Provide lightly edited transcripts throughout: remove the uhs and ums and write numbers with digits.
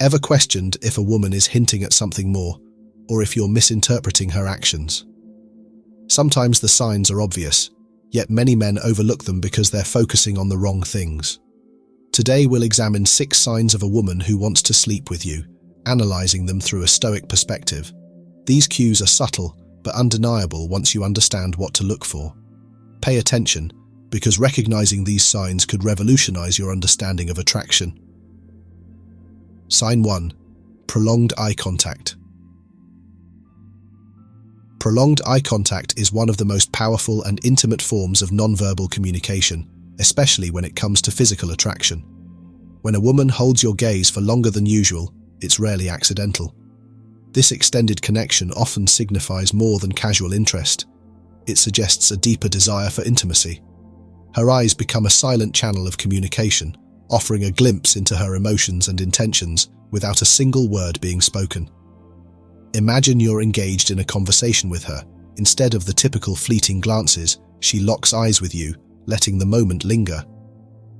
Ever questioned if a woman is hinting at something more, or if you're misinterpreting her actions? Sometimes the signs are obvious, yet many men overlook them because they're focusing on the wrong things. Today we'll examine 6 signs of a woman who wants to sleep with you, analyzing them through a Stoic perspective. These cues are subtle, but undeniable once you understand what to look for. Pay attention, because recognizing these signs could revolutionize your understanding of attraction. Sign 1. Prolonged eye contact. Prolonged eye contact is one of the most powerful and intimate forms of nonverbal communication, especially when it comes to physical attraction. When a woman holds your gaze for longer than usual, it's rarely accidental. This extended connection often signifies more than casual interest. It suggests a deeper desire for intimacy. Her eyes become a silent channel of communication, offering a glimpse into her emotions and intentions without a single word being spoken. Imagine you're engaged in a conversation with her. Instead of the typical fleeting glances, she locks eyes with you, letting the moment linger.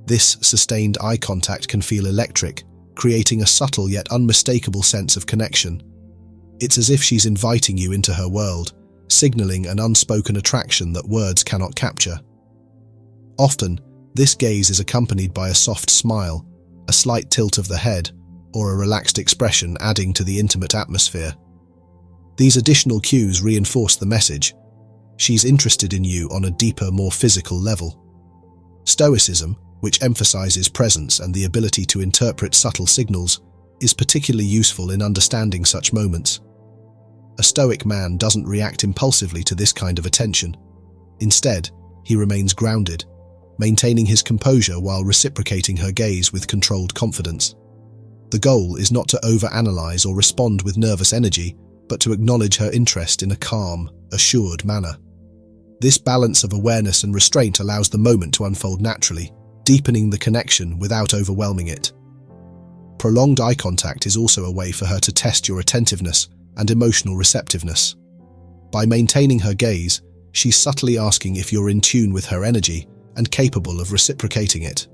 This sustained eye contact can feel electric, creating a subtle yet unmistakable sense of connection. It's as if she's inviting you into her world, signaling an unspoken attraction that words cannot capture. Often, this gaze is accompanied by a soft smile, a slight tilt of the head, or a relaxed expression adding to the intimate atmosphere. These additional cues reinforce the message. She's interested in you on a deeper, more physical level. Stoicism, which emphasizes presence and the ability to interpret subtle signals, is particularly useful in understanding such moments. A Stoic man doesn't react impulsively to this kind of attention. Instead, he remains grounded, maintaining his composure while reciprocating her gaze with controlled confidence. The goal is not to overanalyze or respond with nervous energy, but to acknowledge her interest in a calm, assured manner. This balance of awareness and restraint allows the moment to unfold naturally, deepening the connection without overwhelming it. Prolonged eye contact is also a way for her to test your attentiveness and emotional receptiveness. By maintaining her gaze, she's subtly asking if you're in tune with her energy and capable of reciprocating it.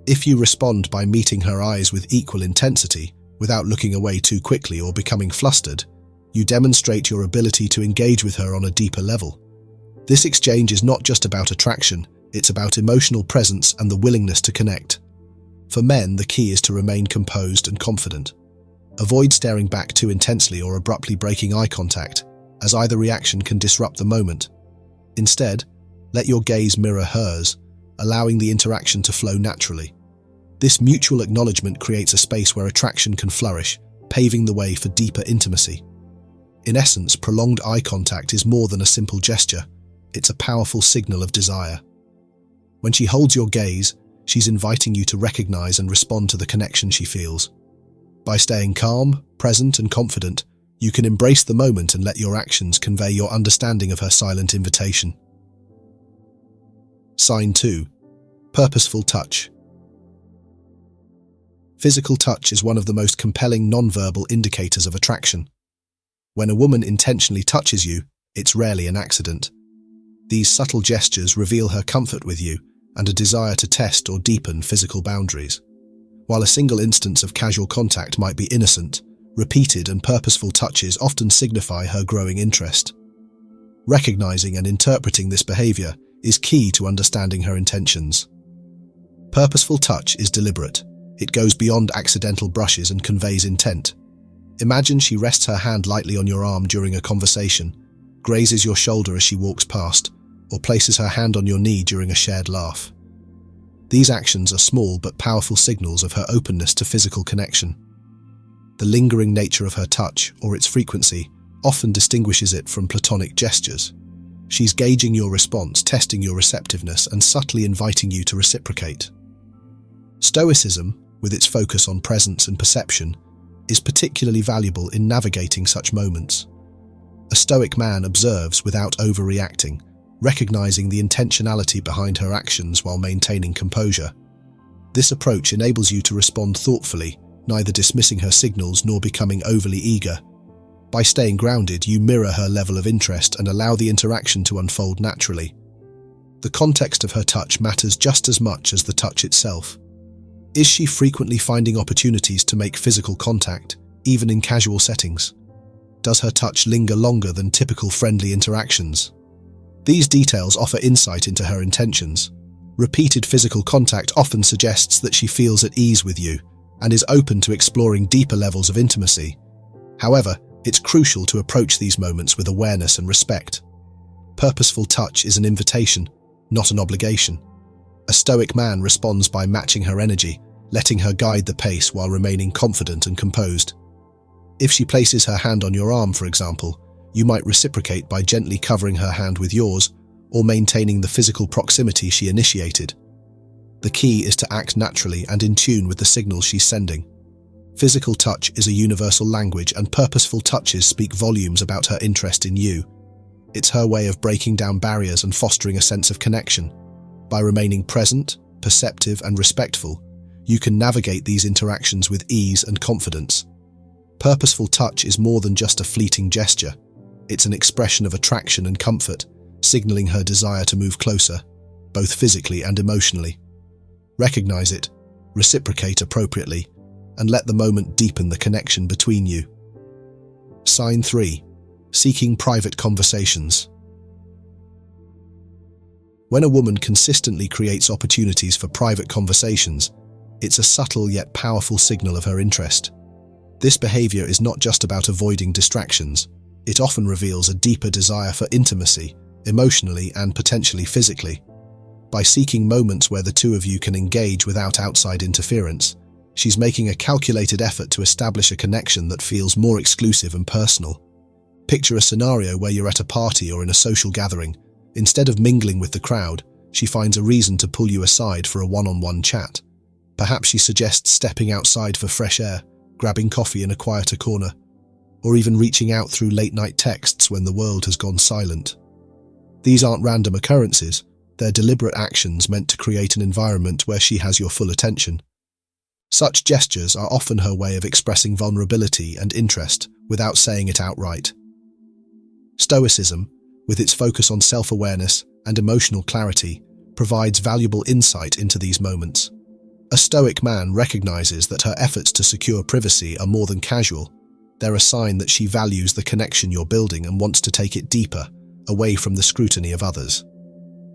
If you respond by meeting her eyes with equal intensity, without looking away too quickly or becoming flustered, you demonstrate your ability to engage with her on a deeper level. This exchange is not just about attraction, it's about emotional presence and the willingness to connect. For men, the key is to remain composed and confident. Avoid staring back too intensely or abruptly breaking eye contact, as either reaction can disrupt the moment. Instead, let your gaze mirror hers, allowing the interaction to flow naturally. This mutual acknowledgement creates a space where attraction can flourish, paving the way for deeper intimacy. In essence, prolonged eye contact is more than a simple gesture. It's a powerful signal of desire. When she holds your gaze, she's inviting you to recognize and respond to the connection she feels. By staying calm, present, and confident, you can embrace the moment and let your actions convey your understanding of her silent invitation. Sign 2. Purposeful touch. Physical touch is one of the most compelling nonverbal indicators of attraction. When a woman intentionally touches you, it's rarely an accident. These subtle gestures reveal her comfort with you and a desire to test or deepen physical boundaries. While a single instance of casual contact might be innocent, repeated and purposeful touches often signify her growing interest. Recognizing and interpreting this behavior is key to understanding her intentions. Purposeful touch is deliberate. It goes beyond accidental brushes and conveys intent. Imagine she rests her hand lightly on your arm during a conversation, grazes your shoulder as she walks past, or places her hand on your knee during a shared laugh. These actions are small but powerful signals of her openness to physical connection. The lingering nature of her touch, or its frequency, often distinguishes it from platonic gestures. She's gauging your response, testing your receptiveness, and subtly inviting you to reciprocate. Stoicism, with its focus on presence and perception, is particularly valuable in navigating such moments. A Stoic man observes without overreacting, recognizing the intentionality behind her actions while maintaining composure. This approach enables you to respond thoughtfully, neither dismissing her signals nor becoming overly eager. By staying grounded, you mirror her level of interest and allow the interaction to unfold naturally. The context of her touch matters just as much as the touch itself. Is she frequently finding opportunities to make physical contact, even in casual settings? Does her touch linger longer than typical friendly interactions? These details offer insight into her intentions. Repeated physical contact often suggests that she feels at ease with you and is open to exploring deeper levels of intimacy. However, it's crucial to approach these moments with awareness and respect. Purposeful touch is an invitation, not an obligation. A Stoic man responds by matching her energy, letting her guide the pace while remaining confident and composed. If she places her hand on your arm, for example, you might reciprocate by gently covering her hand with yours or maintaining the physical proximity she initiated. The key is to act naturally and in tune with the signals she's sending. Physical touch is a universal language, and purposeful touches speak volumes about her interest in you. It's her way of breaking down barriers and fostering a sense of connection. By remaining present, perceptive, and respectful, you can navigate these interactions with ease and confidence. Purposeful touch is more than just a fleeting gesture. It's an expression of attraction and comfort, signaling her desire to move closer, both physically and emotionally. Recognize it, reciprocate appropriately, and let the moment deepen the connection between you. Sign 3. Seeking private conversations. When a woman consistently creates opportunities for private conversations, it's a subtle yet powerful signal of her interest. This behavior is not just about avoiding distractions. It often reveals a deeper desire for intimacy, emotionally and potentially physically. By seeking moments where the two of you can engage without outside interference, she's making a calculated effort to establish a connection that feels more exclusive and personal. Picture a scenario where you're at a party or in a social gathering. Instead of mingling with the crowd, she finds a reason to pull you aside for a one-on-one chat. Perhaps she suggests stepping outside for fresh air, grabbing coffee in a quieter corner, or even reaching out through late-night texts when the world has gone silent. These aren't random occurrences, they're deliberate actions meant to create an environment where she has your full attention. Such gestures are often her way of expressing vulnerability and interest without saying it outright. Stoicism, with its focus on self-awareness and emotional clarity, provides valuable insight into these moments. A Stoic man recognizes that her efforts to secure privacy are more than casual. They're a sign that she values the connection you're building and wants to take it deeper, away from the scrutiny of others.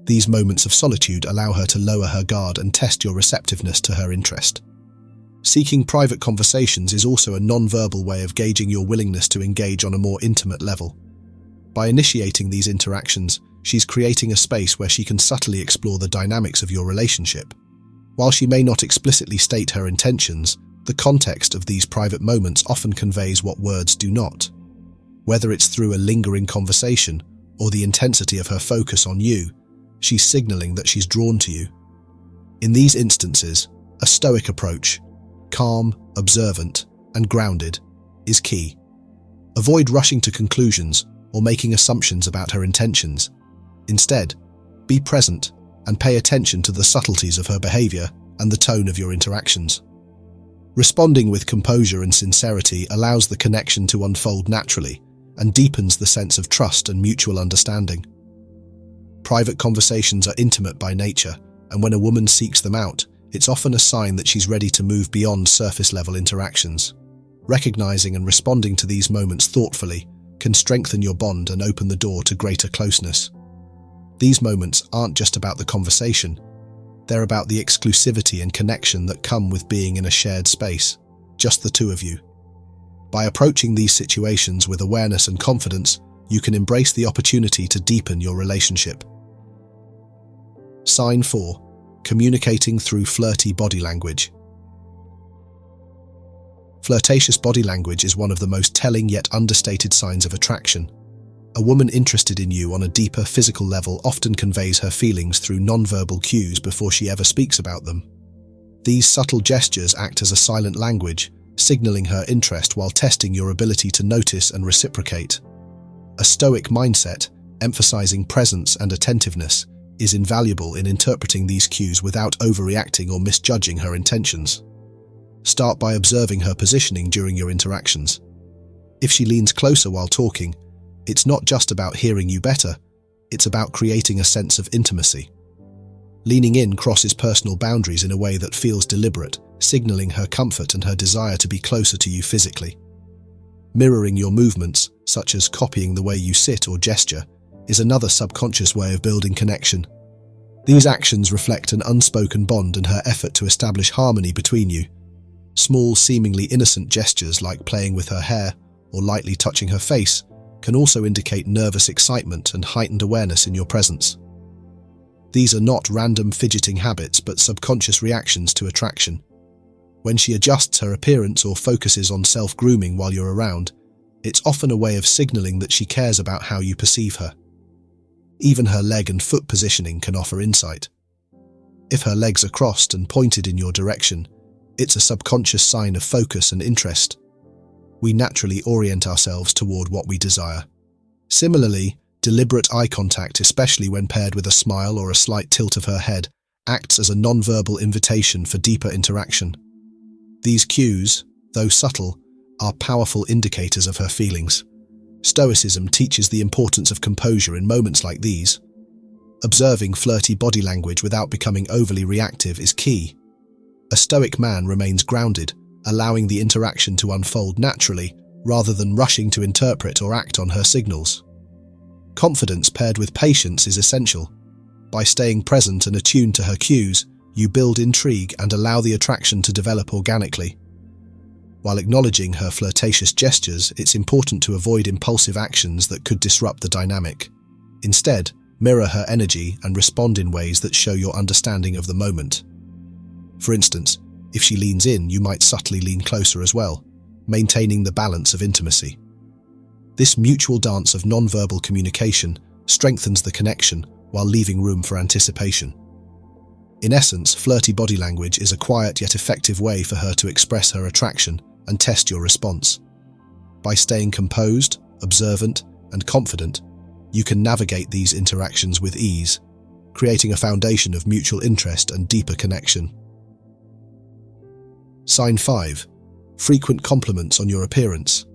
These moments of solitude allow her to lower her guard and test your receptiveness to her interest. Seeking private conversations is also a non-verbal way of gauging your willingness to engage on a more intimate level. By initiating these interactions, she's creating a space where she can subtly explore the dynamics of your relationship. While she may not explicitly state her intentions, the context of these private moments often conveys what words do not. Whether it's through a lingering conversation or the intensity of her focus on you, she's signaling that she's drawn to you. In these instances, a Stoic approach, calm, observant, and grounded, is key. Avoid rushing to conclusions or making assumptions about her intentions. Instead, be present and pay attention to the subtleties of her behavior and the tone of your interactions. Responding with composure and sincerity allows the connection to unfold naturally and deepens the sense of trust and mutual understanding. Private conversations are intimate by nature, and when a woman seeks them out, it's often a sign that she's ready to move beyond surface-level interactions. Recognizing and responding to these moments thoughtfully can strengthen your bond and open the door to greater closeness. These moments aren't just about the conversation, they're about the exclusivity and connection that come with being in a shared space, just the two of you. By approaching these situations with awareness and confidence, you can embrace the opportunity to deepen your relationship. Sign 4. Communicating through flirty body language. Flirtatious body language is one of the most telling yet understated signs of attraction. A woman interested in you on a deeper physical level often conveys her feelings through nonverbal cues before she ever speaks about them. These subtle gestures act as a silent language, signaling her interest while testing your ability to notice and reciprocate. A Stoic mindset, emphasizing presence and attentiveness, is invaluable in interpreting these cues without overreacting or misjudging her intentions. Start by observing her positioning during your interactions. If she leans closer while talking, it's not just about hearing you better, it's about creating a sense of intimacy. Leaning in crosses personal boundaries in a way that feels deliberate, signaling her comfort and her desire to be closer to you physically. Mirroring your movements, such as copying the way you sit or gesture, is another subconscious way of building connection. These actions reflect an unspoken bond and her effort to establish harmony between you. Small, seemingly innocent gestures like playing with her hair or lightly touching her face can also indicate nervous excitement and heightened awareness in your presence. These are not random fidgeting habits but subconscious reactions to attraction. When she adjusts her appearance or focuses on self-grooming while you're around, it's often a way of signaling that she cares about how you perceive her. Even her leg and foot positioning can offer insight. If her legs are crossed and pointed in your direction, it's a subconscious sign of focus and interest. We naturally orient ourselves toward what we desire. Similarly, deliberate eye contact, especially when paired with a smile or a slight tilt of her head, acts as a non-verbal invitation for deeper interaction. These cues, though subtle, are powerful indicators of her feelings. Stoicism teaches the importance of composure in moments like these. Observing flirty body language without becoming overly reactive is key. A Stoic man remains grounded, allowing the interaction to unfold naturally rather than rushing to interpret or act on her signals. Confidence paired with patience is essential. By staying present and attuned to her cues, you build intrigue and allow the attraction to develop organically. While acknowledging her flirtatious gestures, it's important to avoid impulsive actions that could disrupt the dynamic. Instead, mirror her energy and respond in ways that show your understanding of the moment. For instance, if she leans in, you might subtly lean closer as well, maintaining the balance of intimacy. This mutual dance of non-verbal communication strengthens the connection while leaving room for anticipation. In essence, flirty body language is a quiet yet effective way for her to express her attraction and test your response. By staying composed, observant, and confident, you can navigate these interactions with ease, creating a foundation of mutual interest and deeper connection. Sign 5. Frequent compliments on your appearance.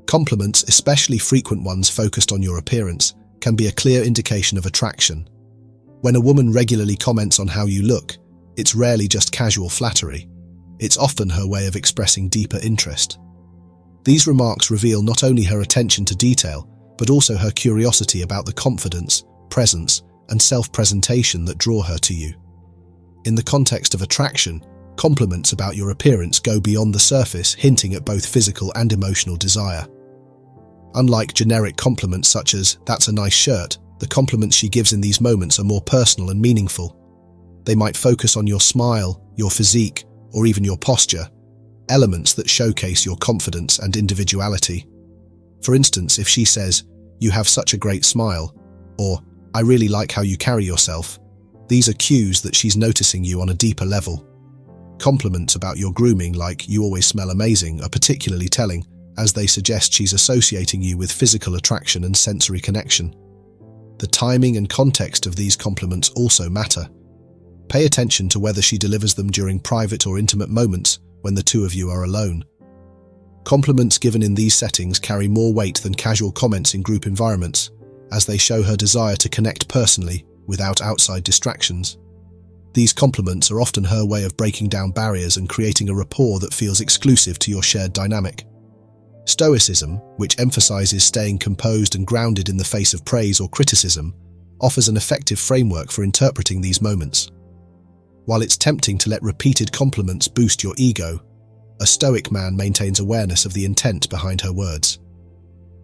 Compliments, especially frequent ones focused on your appearance, can be a clear indication of attraction. When a woman regularly comments on how you look, it's rarely just casual flattery. It's often her way of expressing deeper interest. These remarks reveal not only her attention to detail, but also her curiosity about the confidence, presence, and self-presentation that draw her to you. In the context of attraction, compliments about your appearance go beyond the surface, hinting at both physical and emotional desire. Unlike generic compliments such as, "That's a nice shirt," the compliments she gives in these moments are more personal and meaningful. They might focus on your smile, your physique, or even your posture, elements that showcase your confidence and individuality. For instance, if she says, "You have such a great smile," or "I really like how you carry yourself," these are cues that she's noticing you on a deeper level. Compliments about your grooming, like "You always smell amazing," are particularly telling, as they suggest she's associating you with physical attraction and sensory connection. The timing and context of these compliments also matter. Pay attention to whether she delivers them during private or intimate moments when the two of you are alone. Compliments given in these settings carry more weight than casual comments in group environments, as they show her desire to connect personally without outside distractions. These compliments are often her way of breaking down barriers and creating a rapport that feels exclusive to your shared dynamic. Stoicism, which emphasizes staying composed and grounded in the face of praise or criticism, offers an effective framework for interpreting these moments. While it's tempting to let repeated compliments boost your ego, a Stoic man maintains awareness of the intent behind her words.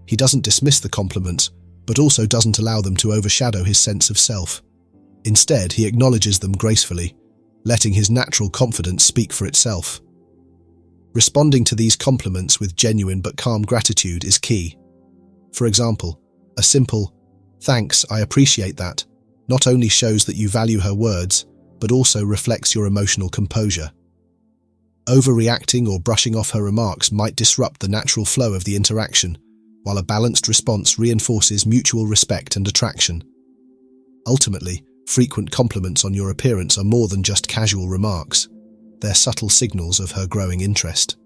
He doesn't dismiss the compliments, but also doesn't allow them to overshadow his sense of self. Instead, he acknowledges them gracefully, letting his natural confidence speak for itself. Responding to these compliments with genuine but calm gratitude is key. For example, a simple, "Thanks, I appreciate that," not only shows that you value her words, but also reflects your emotional composure. Overreacting or brushing off her remarks might disrupt the natural flow of the interaction, while a balanced response reinforces mutual respect and attraction. Ultimately, frequent compliments on your appearance are more than just casual remarks. They're subtle signals of her growing interest.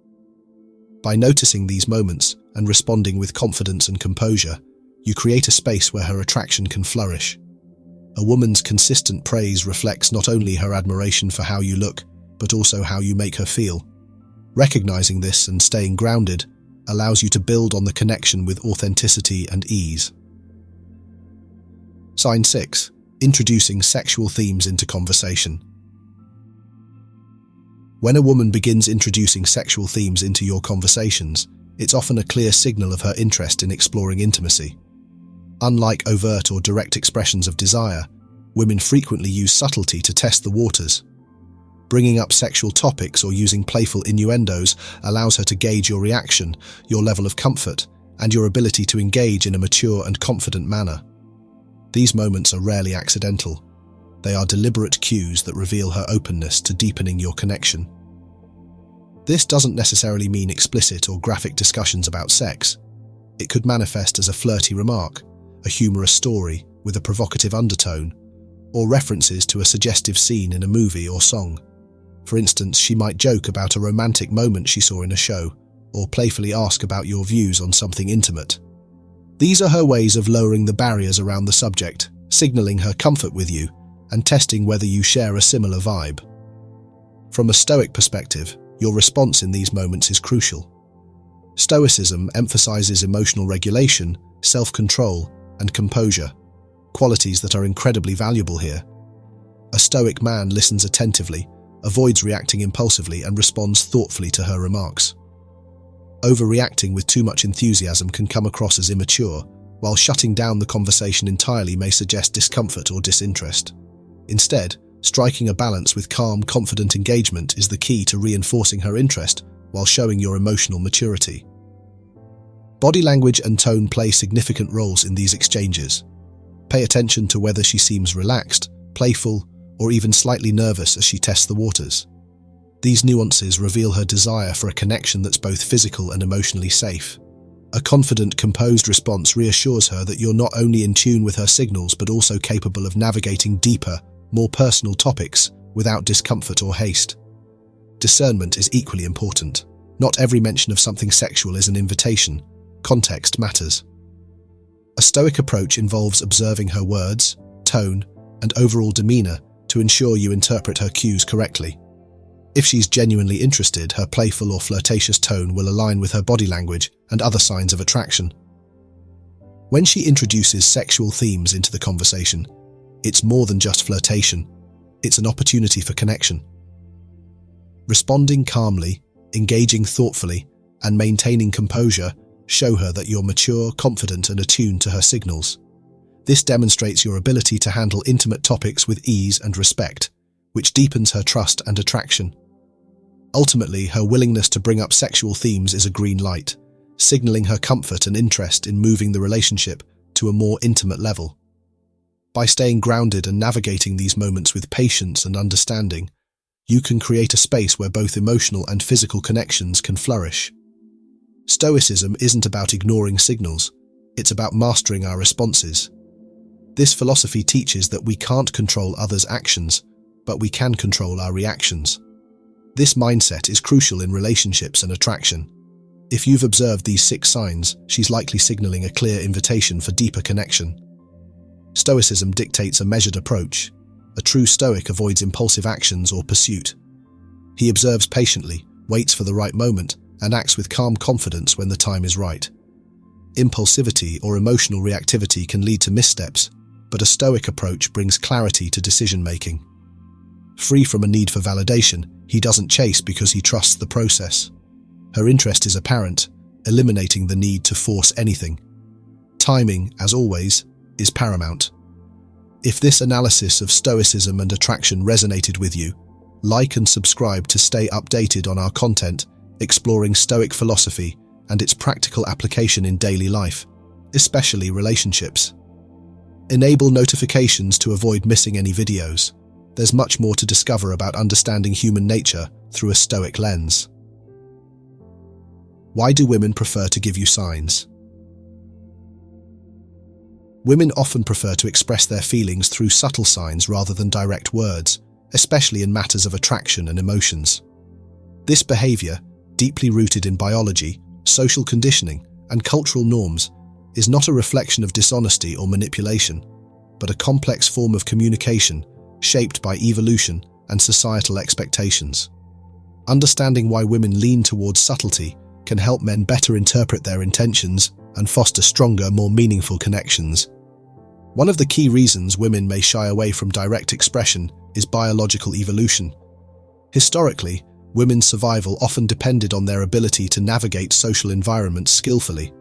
By noticing these moments and responding with confidence and composure, you create a space where her attraction can flourish. A woman's consistent praise reflects not only her admiration for how you look, but also how you make her feel. Recognizing this and staying grounded allows you to build on the connection with authenticity and ease. Sign 6. Introducing sexual themes into conversation. When a woman begins introducing sexual themes into your conversations, it's often a clear signal of her interest in exploring intimacy. Unlike overt or direct expressions of desire, women frequently use subtlety to test the waters. Bringing up sexual topics or using playful innuendos allows her to gauge your reaction, your level of comfort, and your ability to engage in a mature and confident manner. These moments are rarely accidental. They are deliberate cues that reveal her openness to deepening your connection. This doesn't necessarily mean explicit or graphic discussions about sex. It could manifest as a flirty remark, a humorous story with a provocative undertone, or references to a suggestive scene in a movie or song. For instance, she might joke about a romantic moment she saw in a show, or playfully ask about your views on something intimate. These are her ways of lowering the barriers around the subject, signaling her comfort with you, and testing whether you share a similar vibe. From a Stoic perspective, your response in these moments is crucial. Stoicism emphasizes emotional regulation, self-control, and composure, qualities that are incredibly valuable here. A Stoic man listens attentively, avoids reacting impulsively, and responds thoughtfully to her remarks. Overreacting with too much enthusiasm can come across as immature, while shutting down the conversation entirely may suggest discomfort or disinterest. Instead, striking a balance with calm, confident engagement is the key to reinforcing her interest while showing your emotional maturity. Body language and tone play significant roles in these exchanges. Pay attention to whether she seems relaxed, playful, or even slightly nervous as she tests the waters. These nuances reveal her desire for a connection that's both physical and emotionally safe. A confident, composed response reassures her that you're not only in tune with her signals but also capable of navigating deeper, more personal topics without discomfort or haste. Discernment is equally important. Not every mention of something sexual is an invitation. Context matters. A Stoic approach involves observing her words, tone, and overall demeanor to ensure you interpret her cues correctly. If she's genuinely interested, her playful or flirtatious tone will align with her body language and other signs of attraction. When she introduces sexual themes into the conversation, it's more than just flirtation. It's an opportunity for connection. Responding calmly, engaging thoughtfully, and maintaining composure show her that you're mature, confident, and attuned to her signals. This demonstrates your ability to handle intimate topics with ease and respect, which deepens her trust and attraction. Ultimately, her willingness to bring up sexual themes is a green light, signaling her comfort and interest in moving the relationship to a more intimate level. By staying grounded and navigating these moments with patience and understanding, you can create a space where both emotional and physical connections can flourish. Stoicism isn't about ignoring signals, it's about mastering our responses. This philosophy teaches that we can't control others' actions, but we can control our reactions. This mindset is crucial in relationships and attraction. If you've observed these 6 signs, she's likely signaling a clear invitation for deeper connection. Stoicism dictates a measured approach. A true Stoic avoids impulsive actions or pursuit. He observes patiently, waits for the right moment, and acts with calm confidence when the time is right. Impulsivity or emotional reactivity can lead to missteps, but a Stoic approach brings clarity to decision-making. Free from a need for validation, he doesn't chase because he trusts the process. Her interest is apparent, eliminating the need to force anything. Timing, as always, is paramount. If this analysis of Stoicism and attraction resonated with you, like and subscribe to stay updated on our content, exploring Stoic philosophy and its practical application in daily life, especially relationships. Enable notifications to avoid missing any videos. There's much more to discover about understanding human nature through a Stoic lens. Why do women prefer to give you signs? Women often prefer to express their feelings through subtle signs rather than direct words, especially in matters of attraction and emotions. This behavior, deeply rooted in biology, social conditioning, and cultural norms, is not a reflection of dishonesty or manipulation. but a complex form of communication shaped by evolution and societal expectations. Understanding why women lean towards subtlety can help men better interpret their intentions and foster stronger, more meaningful connections. One of the key reasons women may shy away from direct expression is biological evolution. Historically, women's survival often depended on their ability to navigate social environments skillfully.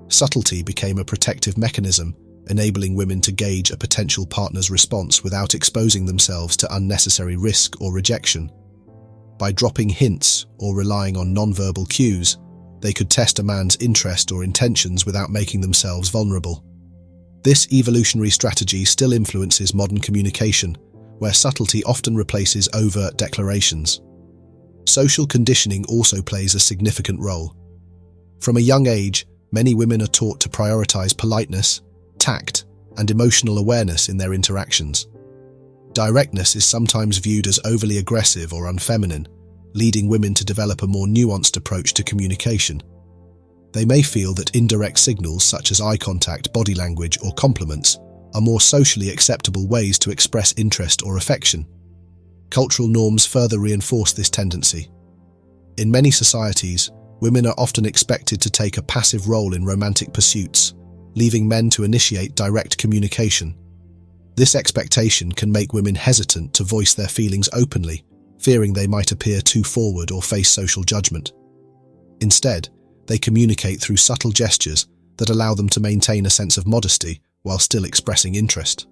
Subtlety became a protective mechanism, enabling women to gauge a potential partner's response without exposing themselves to unnecessary risk or rejection. By dropping hints or relying on nonverbal cues, they could test a man's interest or intentions without making themselves vulnerable. This evolutionary strategy still influences modern communication, where subtlety often replaces overt declarations. Social conditioning also plays a significant role. From a young age, many women are taught to prioritize politeness, tact, and emotional awareness in their interactions. Directness is sometimes viewed as overly aggressive or unfeminine, leading women to develop a more nuanced approach to communication. They may feel that indirect signals such as eye contact, body language, or compliments are more socially acceptable ways to express interest or affection. Cultural norms further reinforce this tendency. In many societies, women are often expected to take a passive role in romantic pursuits, leaving men to initiate direct communication. This expectation can make women hesitant to voice their feelings openly, fearing they might appear too forward or face social judgment. Instead, they communicate through subtle gestures that allow them to maintain a sense of modesty while still expressing interest.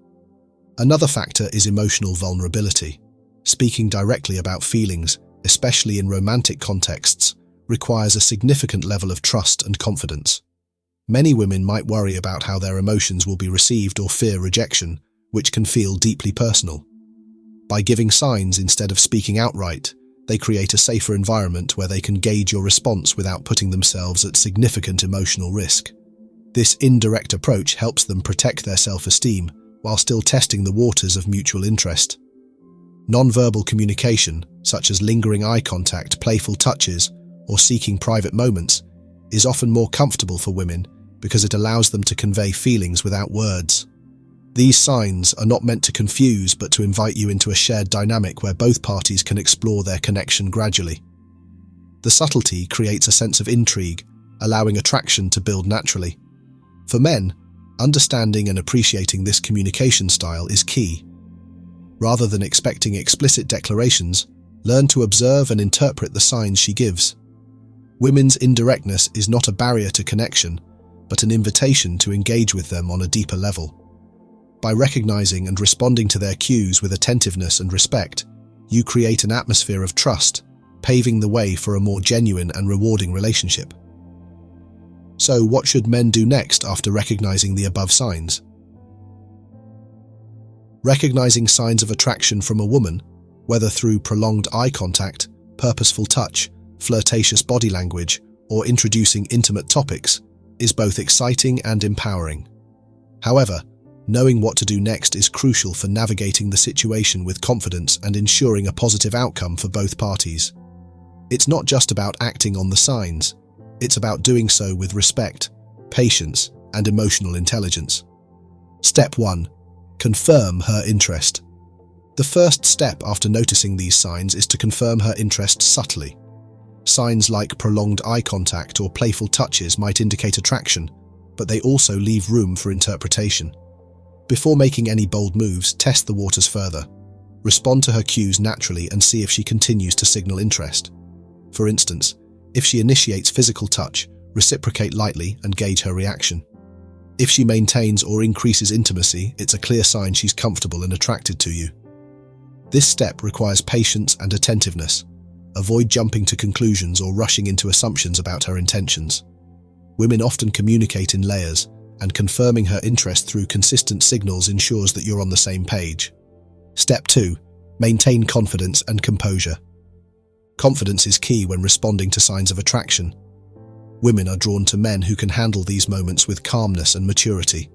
Another factor is emotional vulnerability. Speaking directly about feelings, especially in romantic contexts, requires a significant level of trust and confidence. Many women might worry about how their emotions will be received or fear rejection, which can feel deeply personal. By giving signs instead of speaking outright, they create a safer environment where they can gauge your response without putting themselves at significant emotional risk. This indirect approach helps them protect their self-esteem while still testing the waters of mutual interest. Nonverbal communication, such as lingering eye contact, playful touches, or seeking private moments, is often more comfortable for women because it allows them to convey feelings without words. These signs are not meant to confuse but to invite you into a shared dynamic where both parties can explore their connection gradually. The subtlety creates a sense of intrigue, allowing attraction to build naturally. For men, understanding and appreciating this communication style is key. Rather than expecting explicit declarations, learn to observe and interpret the signs she gives. Women's indirectness is not a barrier to connection, but an invitation to engage with them on a deeper level. By recognizing and responding to their cues with attentiveness and respect, you create an atmosphere of trust, paving the way for a more genuine and rewarding relationship. So, what should men do next after recognizing the above signs? Recognizing signs of attraction from a woman, whether through prolonged eye contact, purposeful touch, flirtatious body language, or introducing intimate topics, is both exciting and empowering. However, knowing what to do next is crucial for navigating the situation with confidence and ensuring a positive outcome for both parties. It's not just about acting on the signs, it's about doing so with respect, patience, and emotional intelligence. Step 1. Confirm her interest. The first step after noticing these signs is to confirm her interest subtly. Signs like prolonged eye contact or playful touches might indicate attraction, but they also leave room for interpretation. Before making any bold moves, test the waters further. Respond to her cues naturally and see if she continues to signal interest. For instance, if she initiates physical touch, reciprocate lightly and gauge her reaction. If she maintains or increases intimacy, it's a clear sign she's comfortable and attracted to you. This step requires patience and attentiveness. Avoid jumping to conclusions or rushing into assumptions about her intentions. Women often communicate in layers, and confirming her interest through consistent signals ensures that you're on the same page. Step 2. Maintain confidence and composure. Confidence is key when responding to signs of attraction. Women are drawn to men who can handle these moments with calmness and maturity.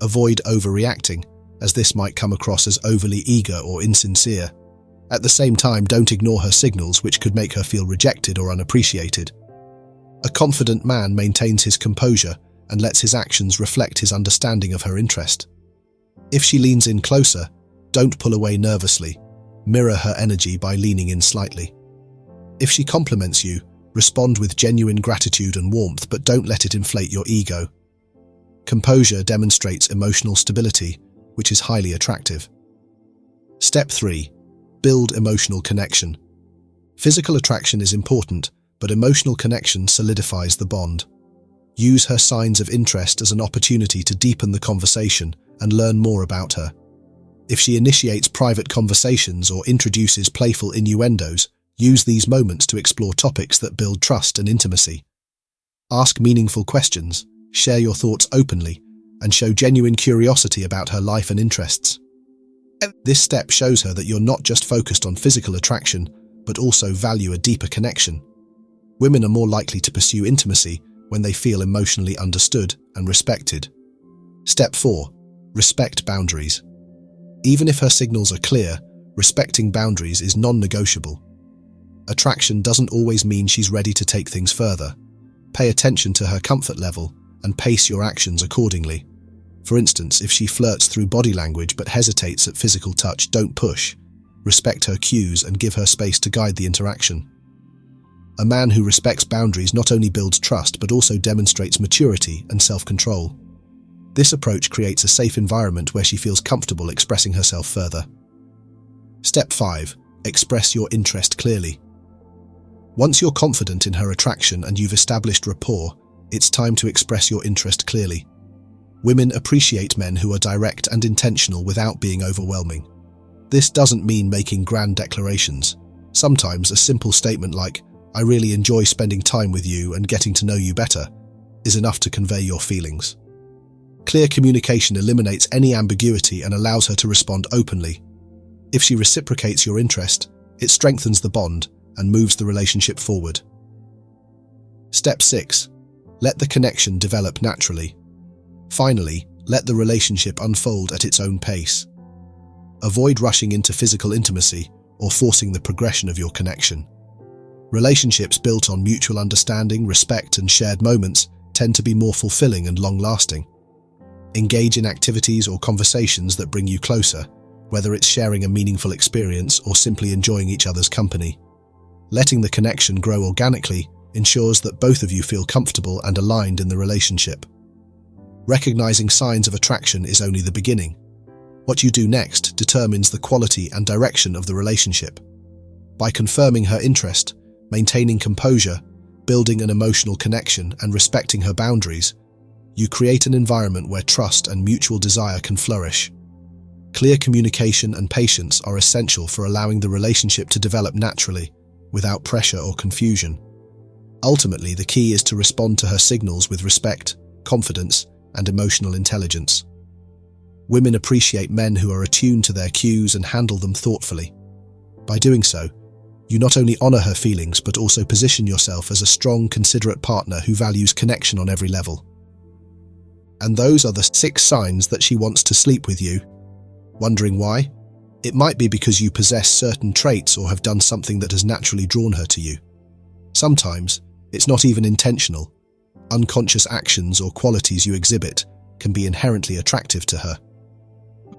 Avoid overreacting, as this might come across as overly eager or insincere. At the same time, don't ignore her signals, which could make her feel rejected or unappreciated. A confident man maintains his composure and lets his actions reflect his understanding of her interest. If she leans in closer, don't pull away nervously. Mirror her energy by leaning in slightly. If she compliments you, respond with genuine gratitude and warmth, but don't let it inflate your ego. Composure demonstrates emotional stability, which is highly attractive. Step 3. Build emotional connection. Physical attraction is important, but emotional connection solidifies the bond. Use her signs of interest as an opportunity to deepen the conversation and learn more about her. If she initiates private conversations or introduces playful innuendos, use these moments to explore topics that build trust and intimacy. Ask meaningful questions, share your thoughts openly, and show genuine curiosity about her life and interests. This step shows her that you're not just focused on physical attraction, but also value a deeper connection. Women are more likely to pursue intimacy when they feel emotionally understood and respected. Step 4. Respect boundaries. Even if her signals are clear, respecting boundaries is non-negotiable. Attraction doesn't always mean she's ready to take things further. Pay attention to her comfort level and pace your actions accordingly. For instance, if she flirts through body language but hesitates at physical touch, don't push. Respect her cues and give her space to guide the interaction. A man who respects boundaries not only builds trust but also demonstrates maturity and self-control. This approach creates a safe environment where she feels comfortable expressing herself further. Step 5. Express your interest clearly. Once you're confident in her attraction and you've established rapport, it's time to express your interest clearly. Women appreciate men who are direct and intentional without being overwhelming. This doesn't mean making grand declarations. Sometimes a simple statement like, "I really enjoy spending time with you and getting to know you better," is enough to convey your feelings. Clear communication eliminates any ambiguity and allows her to respond openly. If she reciprocates your interest, it strengthens the bond and moves the relationship forward. Step 6. Let the connection develop naturally. Finally, let the relationship unfold at its own pace. Avoid rushing into physical intimacy or forcing the progression of your connection. Relationships built on mutual understanding, respect, and shared moments tend to be more fulfilling and long-lasting. Engage in activities or conversations that bring you closer, whether it's sharing a meaningful experience or simply enjoying each other's company. Letting the connection grow organically ensures that both of you feel comfortable and aligned in the relationship. Recognizing signs of attraction is only the beginning. What you do next determines the quality and direction of the relationship. By confirming her interest, maintaining composure, building an emotional connection, and respecting her boundaries, you create an environment where trust and mutual desire can flourish. Clear communication and patience are essential for allowing the relationship to develop naturally, without pressure or confusion. Ultimately, the key is to respond to her signals with respect, confidence, and emotional intelligence. Women appreciate men who are attuned to their cues and handle them thoughtfully. By doing so, you not only honor her feelings but also position yourself as a strong, considerate partner who values connection on every level. And those are the 6 signs that she wants to sleep with you. Wondering why? It might be because you possess certain traits or have done something that has naturally drawn her to you. Sometimes, it's not even intentional. Unconscious actions or qualities you exhibit can be inherently attractive to her.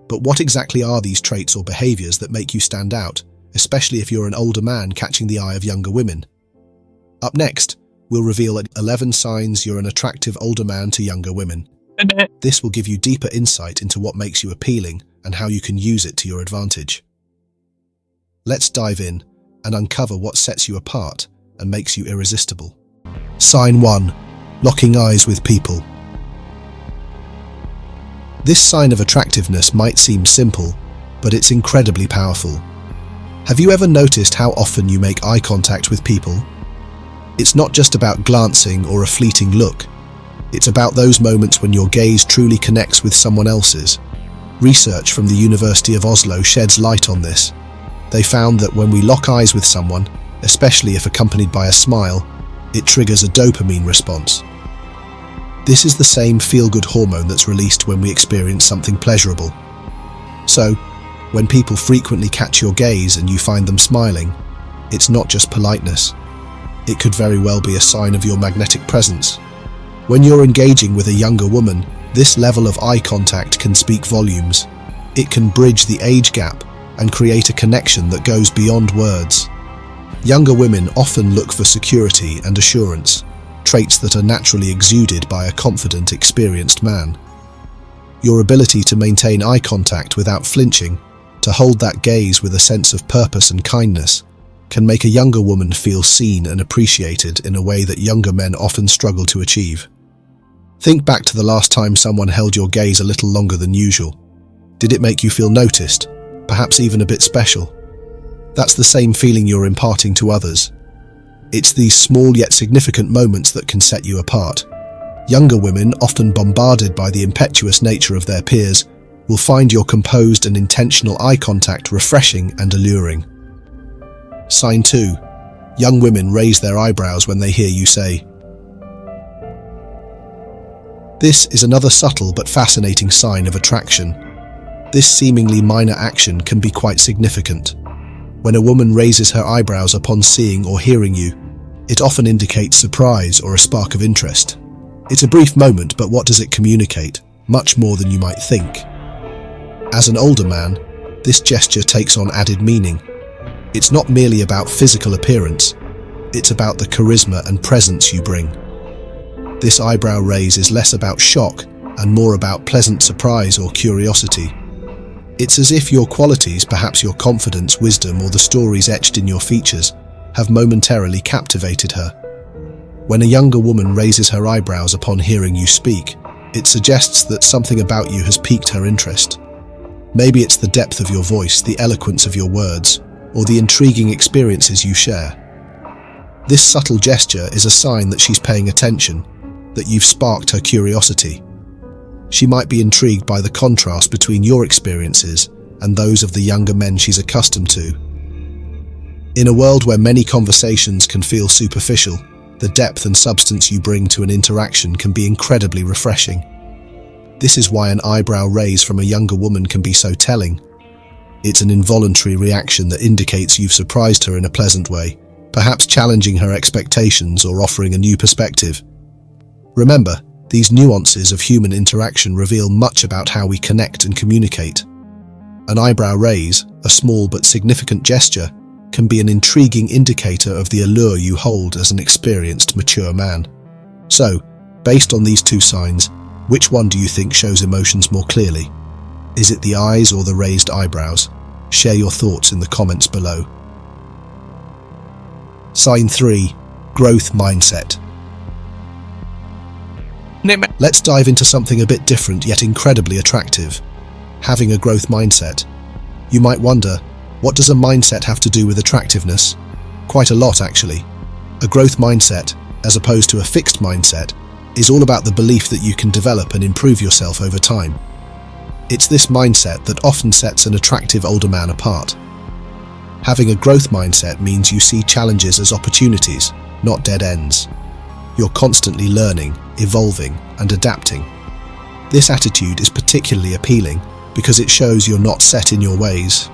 But what exactly are these traits or behaviors that make you stand out, especially if you're an older man catching the eye of younger women? Up next, we'll reveal 11 signs you're an attractive older man to younger women. This will give you deeper insight into what makes you appealing and how you can use it to your advantage. Let's dive in and uncover what sets you apart and makes you irresistible. Sign 1. Locking eyes with people. This sign of attractiveness might seem simple, but it's incredibly powerful. Have you ever noticed how often you make eye contact with people? It's not just about glancing or a fleeting look. It's about those moments when your gaze truly connects with someone else's. Research from the University of Oslo sheds light on this. They found that when we lock eyes with someone, especially if accompanied by a smile, it triggers a dopamine response. This is the same feel-good hormone that's released when we experience something pleasurable. So, when people frequently catch your gaze and you find them smiling, it's not just politeness. It could very well be a sign of your magnetic presence. When you're engaging with a younger woman, this level of eye contact can speak volumes. It can bridge the age gap and create a connection that goes beyond words. Younger women often look for security and assurance, traits that are naturally exuded by a confident, experienced man. Your ability to maintain eye contact without flinching, to hold that gaze with a sense of purpose and kindness, can make a younger woman feel seen and appreciated in a way that younger men often struggle to achieve. Think back to the last time someone held your gaze a little longer than usual. Did it make you feel noticed, perhaps even a bit special? That's the same feeling you're imparting to others. It's these small yet significant moments that can set you apart. Younger women, often bombarded by the impetuous nature of their peers, will find your composed and intentional eye contact refreshing and alluring. Sign 2. Young women raise their eyebrows when they hear you say. This is another subtle but fascinating sign of attraction. This seemingly minor action can be quite significant. When a woman raises her eyebrows upon seeing or hearing you, it often indicates surprise or a spark of interest. It's a brief moment, but what does it communicate? Much more than you might think. As an older man, this gesture takes on added meaning. It's not merely about physical appearance, it's about the charisma and presence you bring. This eyebrow raise is less about shock and more about pleasant surprise or curiosity. It's as if your qualities, perhaps your confidence, wisdom, or the stories etched in your features, have momentarily captivated her. When a younger woman raises her eyebrows upon hearing you speak, it suggests that something about you has piqued her interest. Maybe it's the depth of your voice, the eloquence of your words, or the intriguing experiences you share. This subtle gesture is a sign that she's paying attention, that you've sparked her curiosity. She might be intrigued by the contrast between your experiences and those of the younger men she's accustomed to. In a world where many conversations can feel superficial, the depth and substance you bring to an interaction can be incredibly refreshing. This is why an eyebrow raise from a younger woman can be so telling. It's an involuntary reaction that indicates you've surprised her in a pleasant way, perhaps challenging her expectations or offering a new perspective. Remember, these nuances of human interaction reveal much about how we connect and communicate. An eyebrow raise, a small but significant gesture, can be an intriguing indicator of the allure you hold as an experienced, mature man. So, based on these two signs, which one do you think shows emotions more clearly? Is it the eyes or the raised eyebrows? Share your thoughts in the comments below. Sign 3. Growth mindset. Let's dive into something a bit different yet incredibly attractive. Having a growth mindset. You might wonder, what does a mindset have to do with attractiveness? Quite a lot, actually. A growth mindset, as opposed to a fixed mindset, is all about the belief that you can develop and improve yourself over time. It's this mindset that often sets an attractive older man apart. Having a growth mindset means you see challenges as opportunities, not dead ends. You're constantly learning, evolving, and adapting. This attitude is particularly appealing because it shows you're not set in your ways.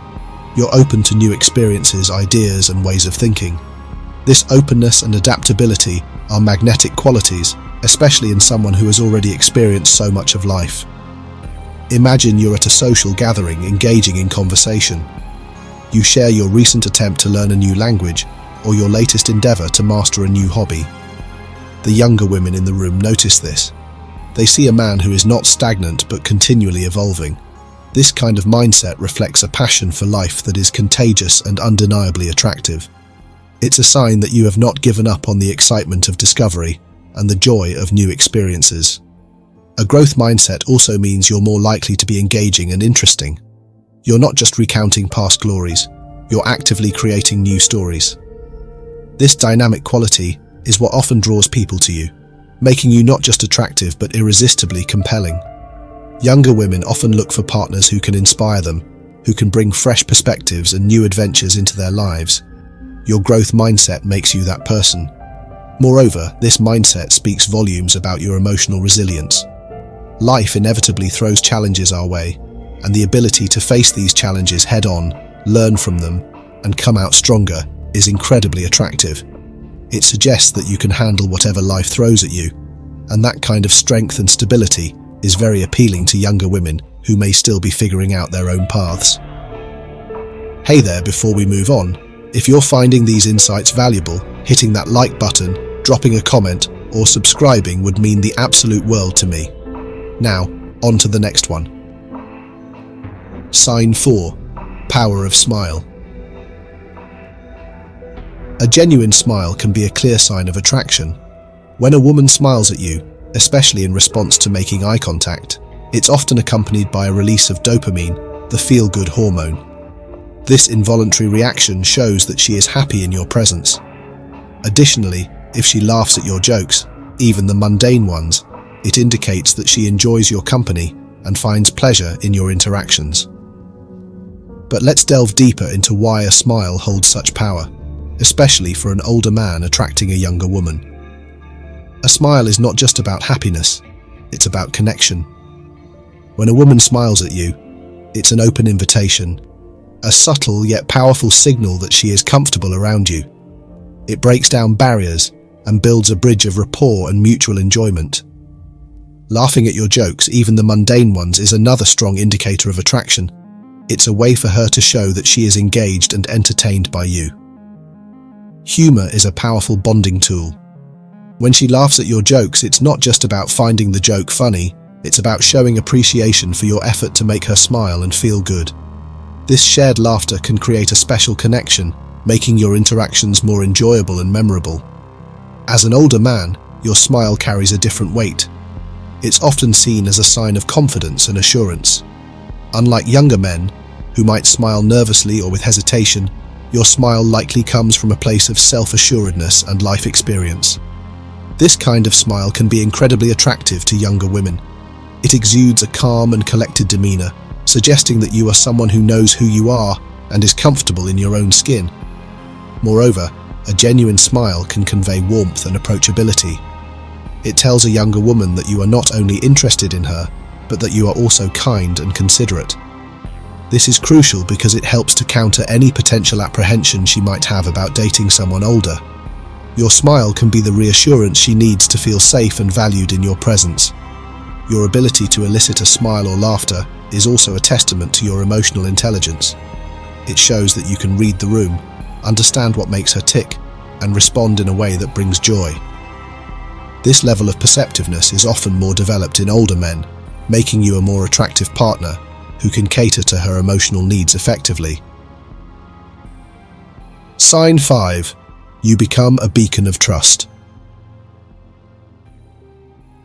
You're open to new experiences, ideas, and ways of thinking. This openness and adaptability are magnetic qualities, especially in someone who has already experienced so much of life. Imagine you're at a social gathering, engaging in conversation. You share your recent attempt to learn a new language or your latest endeavor to master a new hobby. The younger women in the room notice this. They see a man who is not stagnant but continually evolving. This kind of mindset reflects a passion for life that is contagious and undeniably attractive. It's a sign that you have not given up on the excitement of discovery and the joy of new experiences. A growth mindset also means you're more likely to be engaging and interesting. You're not just recounting past glories, you're actively creating new stories. This dynamic quality is what often draws people to you, making you not just attractive but irresistibly compelling. Younger women often look for partners who can inspire them, who can bring fresh perspectives and new adventures into their lives. Your growth mindset makes you that person. Moreover, this mindset speaks volumes about your emotional resilience. Life inevitably throws challenges our way, and the ability to face these challenges head-on, learn from them, and come out stronger is incredibly attractive. It suggests that you can handle whatever life throws at you, and that kind of strength and stability is very appealing to younger women who may still be figuring out their own paths. Hey there, before we move on, if you're finding these insights valuable, hitting that like button, dropping a comment, or subscribing would mean the absolute world to me. Now, on to the next one. Sign 4. Power of smile. A genuine smile can be a clear sign of attraction. When a woman smiles at you, especially in response to making eye contact, it's often accompanied by a release of dopamine, the feel-good hormone. This involuntary reaction shows that she is happy in your presence. Additionally, if she laughs at your jokes, even the mundane ones, it indicates that she enjoys your company and finds pleasure in your interactions. But let's delve deeper into why a smile holds such power, especially for an older man attracting a younger woman. A smile is not just about happiness, it's about connection. When a woman smiles at you, it's an open invitation, a subtle yet powerful signal that she is comfortable around you. It breaks down barriers and builds a bridge of rapport and mutual enjoyment. Laughing at your jokes, even the mundane ones, is another strong indicator of attraction. It's a way for her to show that she is engaged and entertained by you. Humor is a powerful bonding tool. When she laughs at your jokes, it's not just about finding the joke funny, it's about showing appreciation for your effort to make her smile and feel good. This shared laughter can create a special connection, making your interactions more enjoyable and memorable. As an older man, your smile carries a different weight. It's often seen as a sign of confidence and assurance. Unlike younger men, who might smile nervously or with hesitation, your smile likely comes from a place of self-assuredness and life experience. This kind of smile can be incredibly attractive to younger women. It exudes a calm and collected demeanor, suggesting that you are someone who knows who you are and is comfortable in your own skin. Moreover, a genuine smile can convey warmth and approachability. It tells a younger woman that you are not only interested in her, but that you are also kind and considerate. This is crucial because it helps to counter any potential apprehension she might have about dating someone older. Your smile can be the reassurance she needs to feel safe and valued in your presence. Your ability to elicit a smile or laughter is also a testament to your emotional intelligence. It shows that you can read the room, understand what makes her tick, and respond in a way that brings joy. This level of perceptiveness is often more developed in older men, making you a more attractive partner who can cater to her emotional needs effectively. Sign 5. You become a beacon of trust.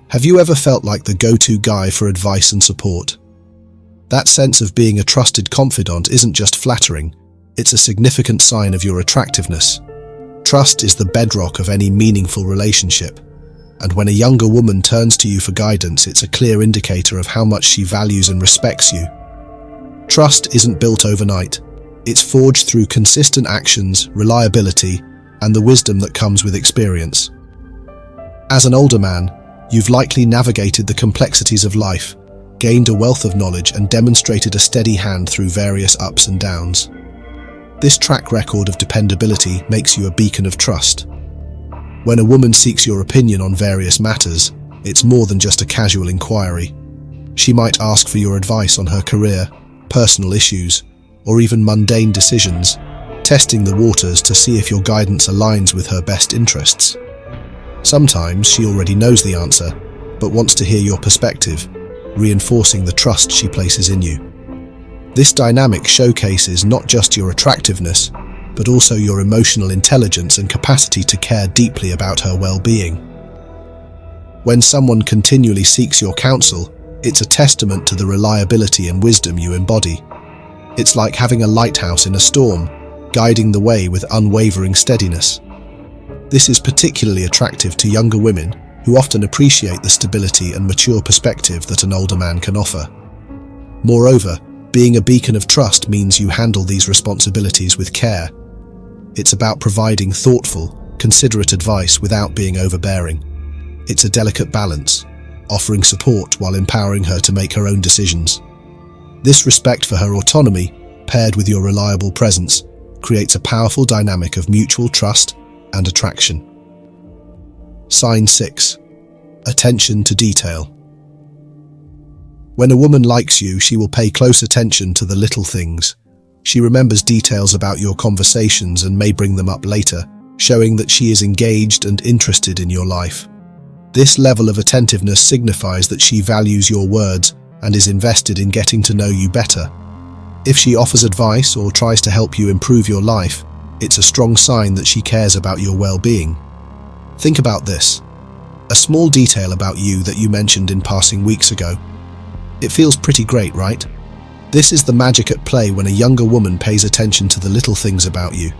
Have you ever felt like the go-to guy for advice and support? That sense of being a trusted confidant isn't just flattering, it's a significant sign of your attractiveness. Trust is the bedrock of any meaningful relationship, and when a younger woman turns to you for guidance, it's a clear indicator of how much she values and respects you. Trust isn't built overnight. It's forged through consistent actions, reliability, and the wisdom that comes with experience. As an older man, you've likely navigated the complexities of life, gained a wealth of knowledge, and demonstrated a steady hand through various ups and downs. This track record of dependability makes you a beacon of trust. When a woman seeks your opinion on various matters, it's more than just a casual inquiry. She might ask for your advice on her career, personal issues, or even mundane decisions, testing the waters to see if your guidance aligns with her best interests. Sometimes she already knows the answer, but wants to hear your perspective, reinforcing the trust she places in you. This dynamic showcases not just your attractiveness, but also your emotional intelligence and capacity to care deeply about her well-being. When someone continually seeks your counsel, it's a testament to the reliability and wisdom you embody. It's like having a lighthouse in a storm, guiding the way with unwavering steadiness. This is particularly attractive to younger women, who often appreciate the stability and mature perspective that an older man can offer. Moreover, being a beacon of trust means you handle these responsibilities with care. It's about providing thoughtful, considerate advice without being overbearing. It's a delicate balance, offering support while empowering her to make her own decisions. This respect for her autonomy, paired with your reliable presence, creates a powerful dynamic of mutual trust and attraction. Sign 6. Attention to detail. When a woman likes you, she will pay close attention to the little things. She remembers details about your conversations and may bring them up later, showing that she is engaged and interested in your life. This level of attentiveness signifies that she values your words and is invested in getting to know you better. If she offers advice or tries to help you improve your life, it's a strong sign that she cares about your well-being. Think about this. A small detail about you that you mentioned in passing weeks ago. It feels pretty great, right? This is the magic at play when a younger woman pays attention to the little things about you.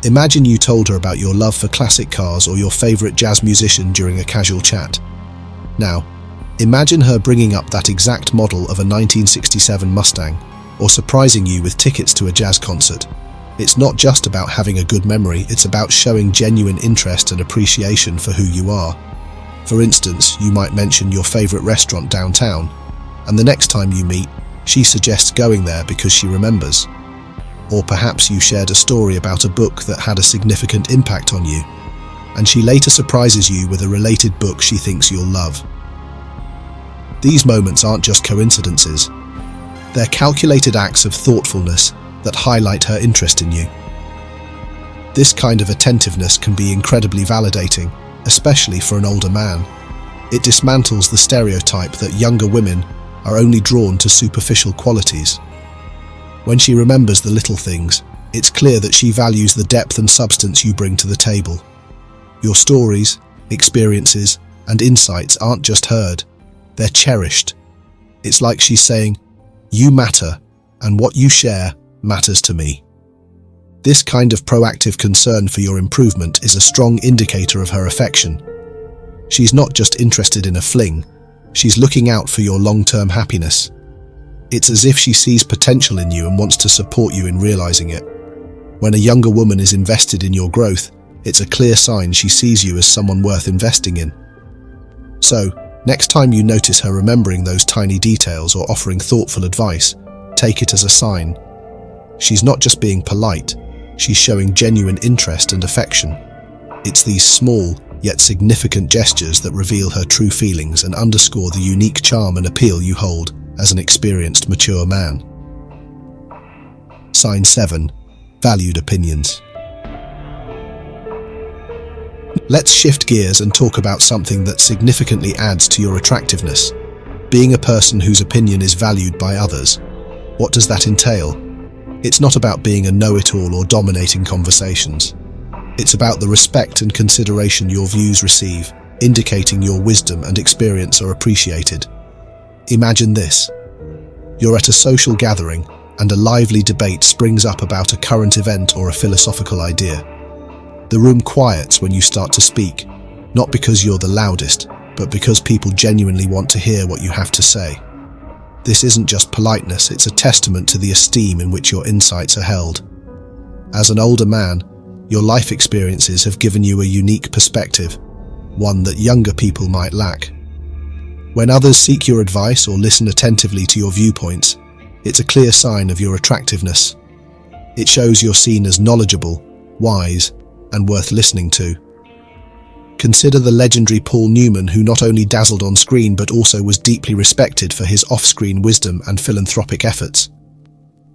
Imagine you told her about your love for classic cars or your favorite jazz musician during a casual chat. Now, imagine her bringing up that exact model of a 1967 Mustang, or surprising you with tickets to a jazz concert. It's not just about having a good memory, it's about showing genuine interest and appreciation for who you are. For instance, you might mention your favorite restaurant downtown, and the next time you meet, she suggests going there because she remembers. Or perhaps you shared a story about a book that had a significant impact on you, and she later surprises you with a related book she thinks you'll love. These moments aren't just coincidences. They're calculated acts of thoughtfulness that highlight her interest in you. This kind of attentiveness can be incredibly validating, especially for an older man. It dismantles the stereotype that younger women are only drawn to superficial qualities. When she remembers the little things, it's clear that she values the depth and substance you bring to the table. Your stories, experiences, and insights aren't just heard, they're cherished. It's like she's saying, "You matter, and what you share matters to me." This kind of proactive concern for your improvement is a strong indicator of her affection. She's not just interested in a fling, she's looking out for your long-term happiness. It's as if she sees potential in you and wants to support you in realizing it. When a younger woman is invested in your growth, it's a clear sign she sees you as someone worth investing in. So, next time you notice her remembering those tiny details or offering thoughtful advice, take it as a sign. She's not just being polite, she's showing genuine interest and affection. It's these small, yet significant gestures that reveal her true feelings and underscore the unique charm and appeal you hold as an experienced, mature man. Sign 7. Valued opinions. Let's shift gears and talk about something that significantly adds to your attractiveness. Being a person whose opinion is valued by others. What does that entail? It's not about being a know-it-all or dominating conversations. It's about the respect and consideration your views receive, indicating your wisdom and experience are appreciated. Imagine this. You're at a social gathering, and a lively debate springs up about a current event or a philosophical idea. The room quiets when you start to speak, not because you're the loudest, but because people genuinely want to hear what you have to say. This isn't just politeness, it's a testament to the esteem in which your insights are held. As an older man, your life experiences have given you a unique perspective, one that younger people might lack. When others seek your advice or listen attentively to your viewpoints, it's a clear sign of your attractiveness. It shows you're seen as knowledgeable, wise, and worth listening to. Consider the legendary Paul Newman, who not only dazzled on screen but also was deeply respected for his off-screen wisdom and philanthropic efforts.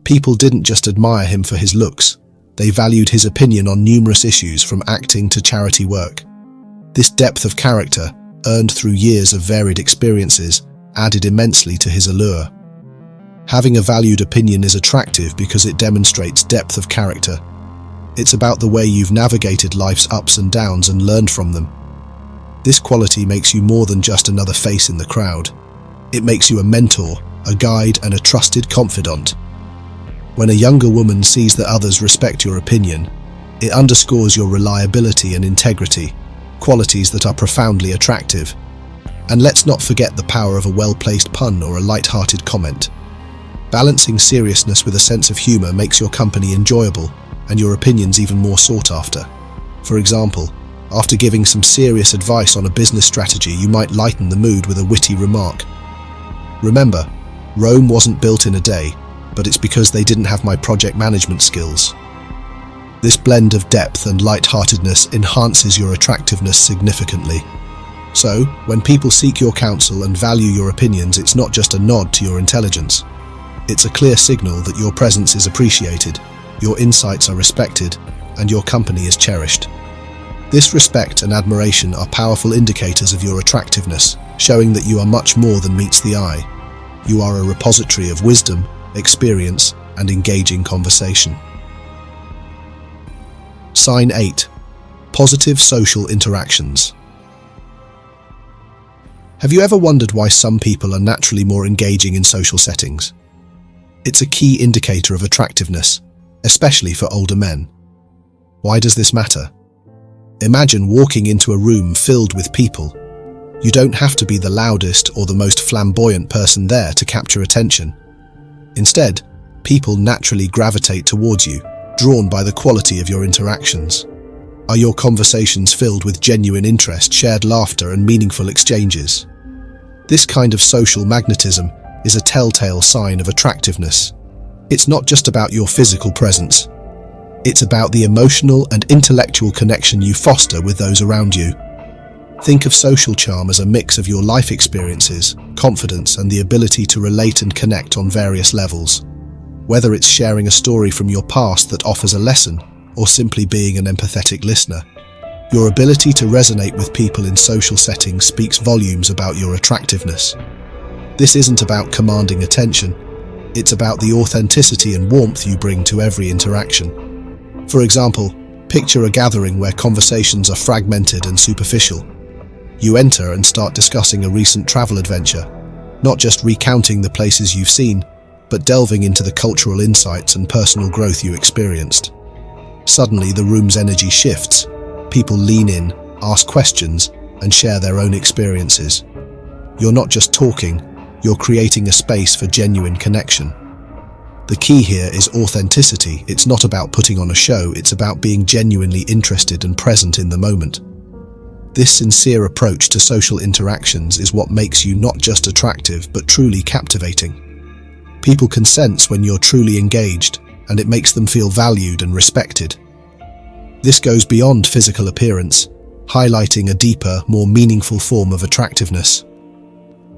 People didn't just admire him for his looks, they valued his opinion on numerous issues from acting to charity work. This depth of character, earned through years of varied experiences, added immensely to his allure. Having a valued opinion is attractive because it demonstrates depth of character. It's about the way you've navigated life's ups and downs and learned from them. This quality makes you more than just another face in the crowd. It makes you a mentor, a guide, and a trusted confidant. When a younger woman sees that others respect your opinion, it underscores your reliability and integrity, qualities that are profoundly attractive. And let's not forget the power of a well-placed pun or a light-hearted comment. Balancing seriousness with a sense of humor makes your company enjoyable and your opinions even more sought after. For example, after giving some serious advice on a business strategy, you might lighten the mood with a witty remark. Remember, Rome wasn't built in a day, but it's because they didn't have my project management skills. This blend of depth and light-heartedness enhances your attractiveness significantly. So, when people seek your counsel and value your opinions, it's not just a nod to your intelligence. It's a clear signal that your presence is appreciated, your insights are respected, and your company is cherished. This respect and admiration are powerful indicators of your attractiveness, showing that you are much more than meets the eye. You are a repository of wisdom, experience, and engaging conversation. Sign 8. Positive social interactions. Have you ever wondered why some people are naturally more engaging in social settings? It's a key indicator of attractiveness, especially for older men. Why does this matter? Imagine walking into a room filled with people. You don't have to be the loudest or the most flamboyant person there to capture attention. Instead, people naturally gravitate towards you, drawn by the quality of your interactions. Are your conversations filled with genuine interest, shared laughter, and meaningful exchanges? This kind of social magnetism is a telltale sign of attractiveness. It's not just about your physical presence. It's about the emotional and intellectual connection you foster with those around you. Think of social charm as a mix of your life experiences, confidence, and the ability to relate and connect on various levels. Whether it's sharing a story from your past that offers a lesson, or simply being an empathetic listener, your ability to resonate with people in social settings speaks volumes about your attractiveness. This isn't about commanding attention. It's about the authenticity and warmth you bring to every interaction. For example, picture a gathering where conversations are fragmented and superficial. You enter and start discussing a recent travel adventure, not just recounting the places you've seen, but delving into the cultural insights and personal growth you experienced. Suddenly, the room's energy shifts. People lean in, ask questions, and share their own experiences. You're not just talking, you're creating a space for genuine connection. The key here is authenticity. It's not about putting on a show, it's about being genuinely interested and present in the moment. This sincere approach to social interactions is what makes you not just attractive, but truly captivating. People can sense when you're truly engaged, and it makes them feel valued and respected. This goes beyond physical appearance, highlighting a deeper, more meaningful form of attractiveness.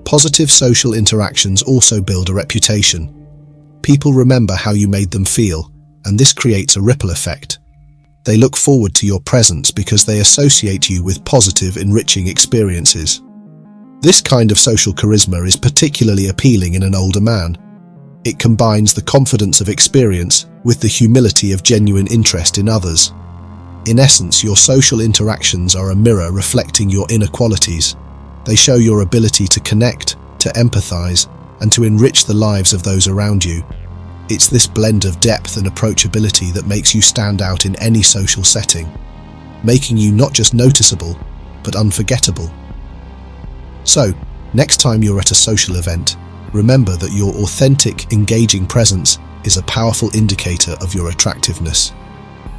Positive social interactions also build a reputation. People remember how you made them feel, and this creates a ripple effect. They look forward to your presence because they associate you with positive, enriching experiences. This kind of social charisma is particularly appealing in an older man. It combines the confidence of experience with the humility of genuine interest in others. In essence, your social interactions are a mirror reflecting your inner qualities. They show your ability to connect, to empathize, and to enrich the lives of those around you. It's this blend of depth and approachability that makes you stand out in any social setting, making you not just noticeable, but unforgettable. So, next time you're at a social event, remember that your authentic, engaging presence is a powerful indicator of your attractiveness.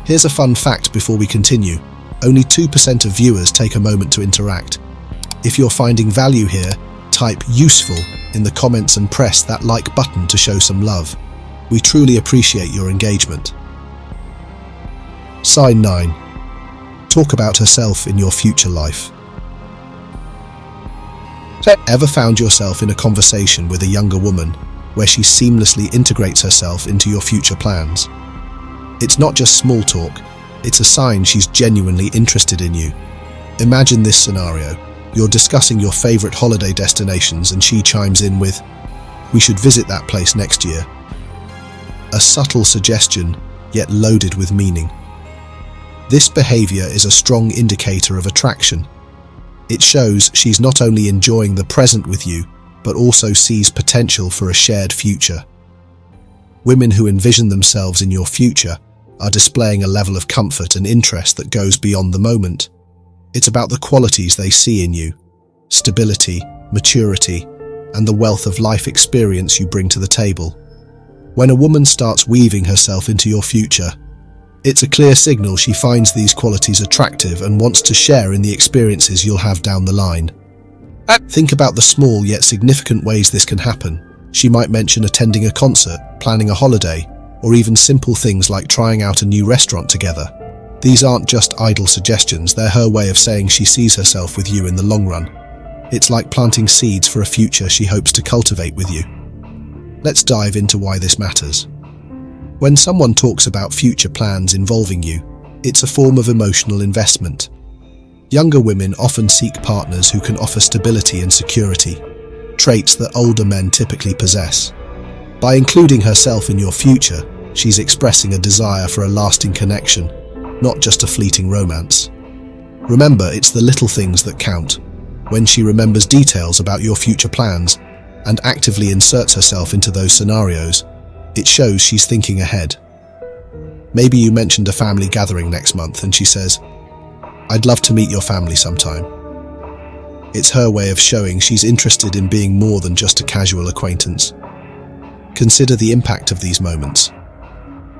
Here's a fun fact before we continue. Only 2% of viewers take a moment to interact. If you're finding value here, type "useful" in the comments and press that like button to show some love. We truly appreciate your engagement. Sign 9. Talk about herself in your future life. Ever found yourself in a conversation with a younger woman where she seamlessly integrates herself into your future plans? It's not just small talk, it's a sign she's genuinely interested in you. Imagine this scenario. You're discussing your favorite holiday destinations and she chimes in with, "We should visit that place next year." A subtle suggestion, yet loaded with meaning. This behavior is a strong indicator of attraction. It shows she's not only enjoying the present with you, but also sees potential for a shared future. Women who envision themselves in your future are displaying a level of comfort and interest that goes beyond the moment. It's about the qualities they see in you: stability, maturity, and the wealth of life experience you bring to the table. When a woman starts weaving herself into your future, it's a clear signal she finds these qualities attractive and wants to share in the experiences you'll have down the line. Think about the small yet significant ways this can happen. She might mention attending a concert, planning a holiday, or even simple things like trying out a new restaurant together. These aren't just idle suggestions, they're her way of saying she sees herself with you in the long run. It's like planting seeds for a future she hopes to cultivate with you. Let's dive into why this matters. When someone talks about future plans involving you, it's a form of emotional investment. Younger women often seek partners who can offer stability and security, traits that older men typically possess. By including herself in your future, she's expressing a desire for a lasting connection, not just a fleeting romance. Remember, it's the little things that count. When she remembers details about your future plans and actively inserts herself into those scenarios, it shows she's thinking ahead. Maybe you mentioned a family gathering next month and she says, "I'd love to meet your family sometime." It's her way of showing she's interested in being more than just a casual acquaintance. Consider the impact of these moments.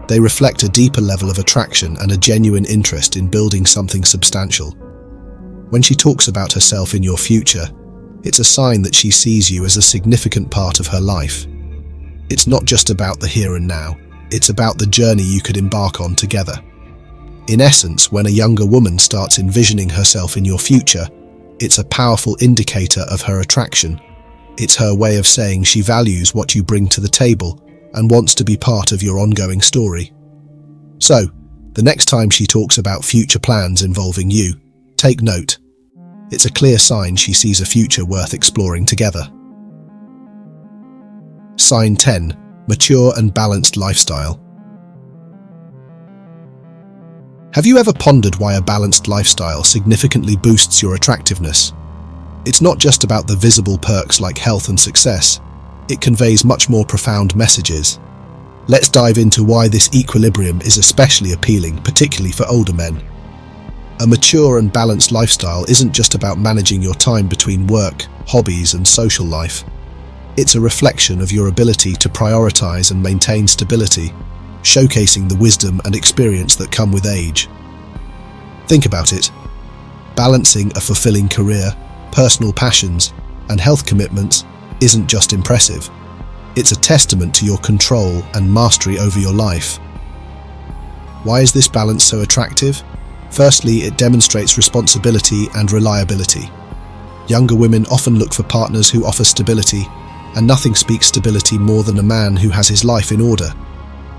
They reflect a deeper level of attraction and a genuine interest in building something substantial. When she talks about herself in your future, it's a sign that she sees you as a significant part of her life. It's not just about the here and now, it's about the journey you could embark on together. In essence, when a younger woman starts envisioning herself in your future, it's a powerful indicator of her attraction. It's her way of saying she values what you bring to the table and wants to be part of your ongoing story. So, the next time she talks about future plans involving you, take note. It's a clear sign she sees a future worth exploring together. Sign 10. Mature and balanced lifestyle. Have you ever pondered why a balanced lifestyle significantly boosts your attractiveness? It's not just about the visible perks like health and success. It conveys much more profound messages. Let's dive into why this equilibrium is especially appealing, particularly for older men. A mature and balanced lifestyle isn't just about managing your time between work, hobbies, and social life. It's a reflection of your ability to prioritize and maintain stability, showcasing the wisdom and experience that come with age. Think about it. Balancing a fulfilling career, personal passions, and health commitments isn't just impressive. It's a testament to your control and mastery over your life. Why is this balance so attractive? Firstly, it demonstrates responsibility and reliability. Younger women often look for partners who offer stability, and nothing speaks stability more than a man who has his life in order.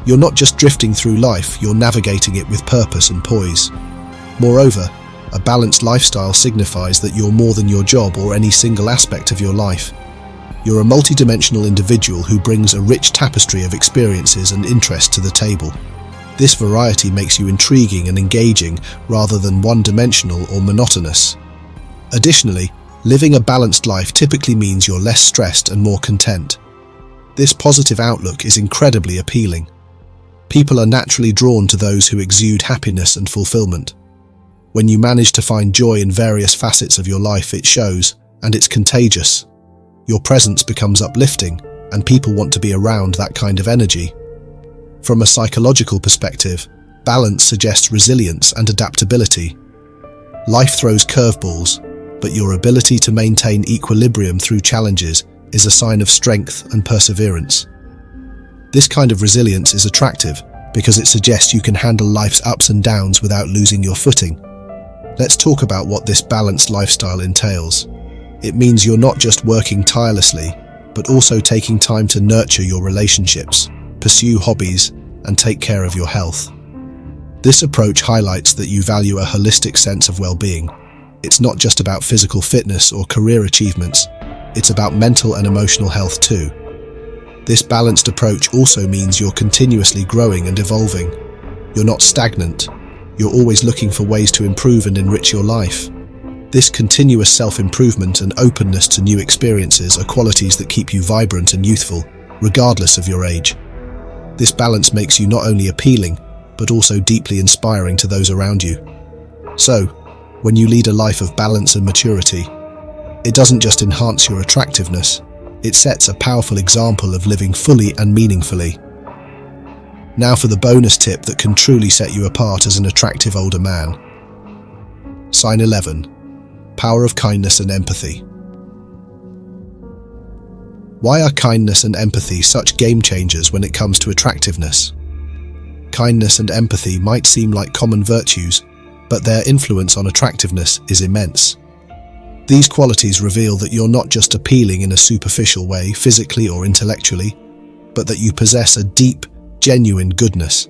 You're not just drifting through life, you're navigating it with purpose and poise. Moreover, a balanced lifestyle signifies that you're more than your job or any single aspect of your life. You're a multidimensional individual who brings a rich tapestry of experiences and interests to the table. This variety makes you intriguing and engaging rather than one-dimensional or monotonous. Additionally, living a balanced life typically means you're less stressed and more content. This positive outlook is incredibly appealing. People are naturally drawn to those who exude happiness and fulfillment. When you manage to find joy in various facets of your life, it shows, and it's contagious. Your presence becomes uplifting, and people want to be around that kind of energy. From a psychological perspective, balance suggests resilience and adaptability. Life throws curveballs, but your ability to maintain equilibrium through challenges is a sign of strength and perseverance. This kind of resilience is attractive because it suggests you can handle life's ups and downs without losing your footing. Let's talk about what this balanced lifestyle entails. It means you're not just working tirelessly, but also taking time to nurture your relationships, pursue hobbies, and take care of your health. This approach highlights that you value a holistic sense of well-being. It's not just about physical fitness or career achievements, it's about mental and emotional health too. This balanced approach also means you're continuously growing and evolving. You're not stagnant, you're always looking for ways to improve and enrich your life. This continuous self-improvement and openness to new experiences are qualities that keep you vibrant and youthful, regardless of your age. This balance makes you not only appealing, but also deeply inspiring to those around you. So, when you lead a life of balance and maturity, it doesn't just enhance your attractiveness, it sets a powerful example of living fully and meaningfully. Now for the bonus tip that can truly set you apart as an attractive older man. Sign 11. Power of kindness and empathy. Why are kindness and empathy such game changers when it comes to attractiveness? kindness and empathy might seem like common virtues, but their influence on attractiveness is immense. These qualities reveal that you're not just appealing in a superficial way, physically or intellectually, but that you possess a deep, genuine goodness.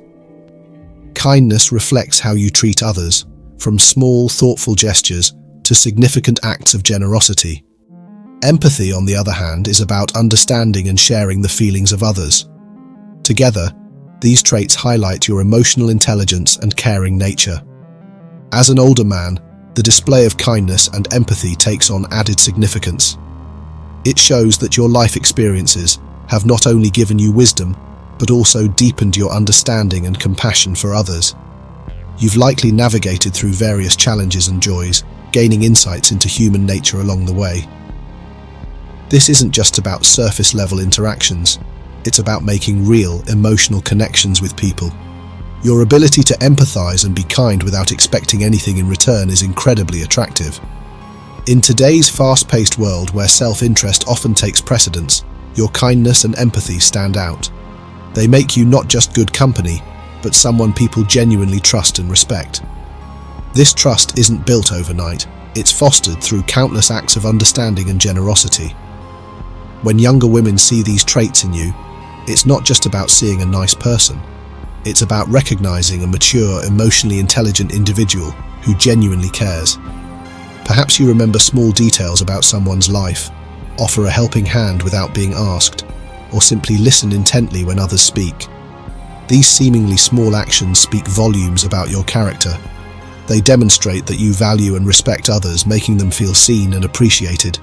Kindness reflects how you treat others, from small, thoughtful gestures to significant acts of generosity. Empathy, on the other hand, is about understanding and sharing the feelings of others. Together, these traits highlight your emotional intelligence and caring nature. As an older man, the display of kindness and empathy takes on added significance. It shows that your life experiences have not only given you wisdom, but also deepened your understanding and compassion for others. You've likely navigated through various challenges and joys, gaining insights into human nature along the way. This isn't just about surface-level interactions, it's about making real, emotional connections with people. Your ability to empathize and be kind without expecting anything in return is incredibly attractive. In today's fast-paced world where self-interest often takes precedence, your kindness and empathy stand out. They make you not just good company, but someone people genuinely trust and respect. This trust isn't built overnight, it's fostered through countless acts of understanding and generosity. When younger women see these traits in you, it's not just about seeing a nice person. It's about recognizing a mature, emotionally intelligent individual who genuinely cares. Perhaps you remember small details about someone's life, offer a helping hand without being asked, or simply listen intently when others speak. These seemingly small actions speak volumes about your character. They demonstrate that you value and respect others, making them feel seen and appreciated.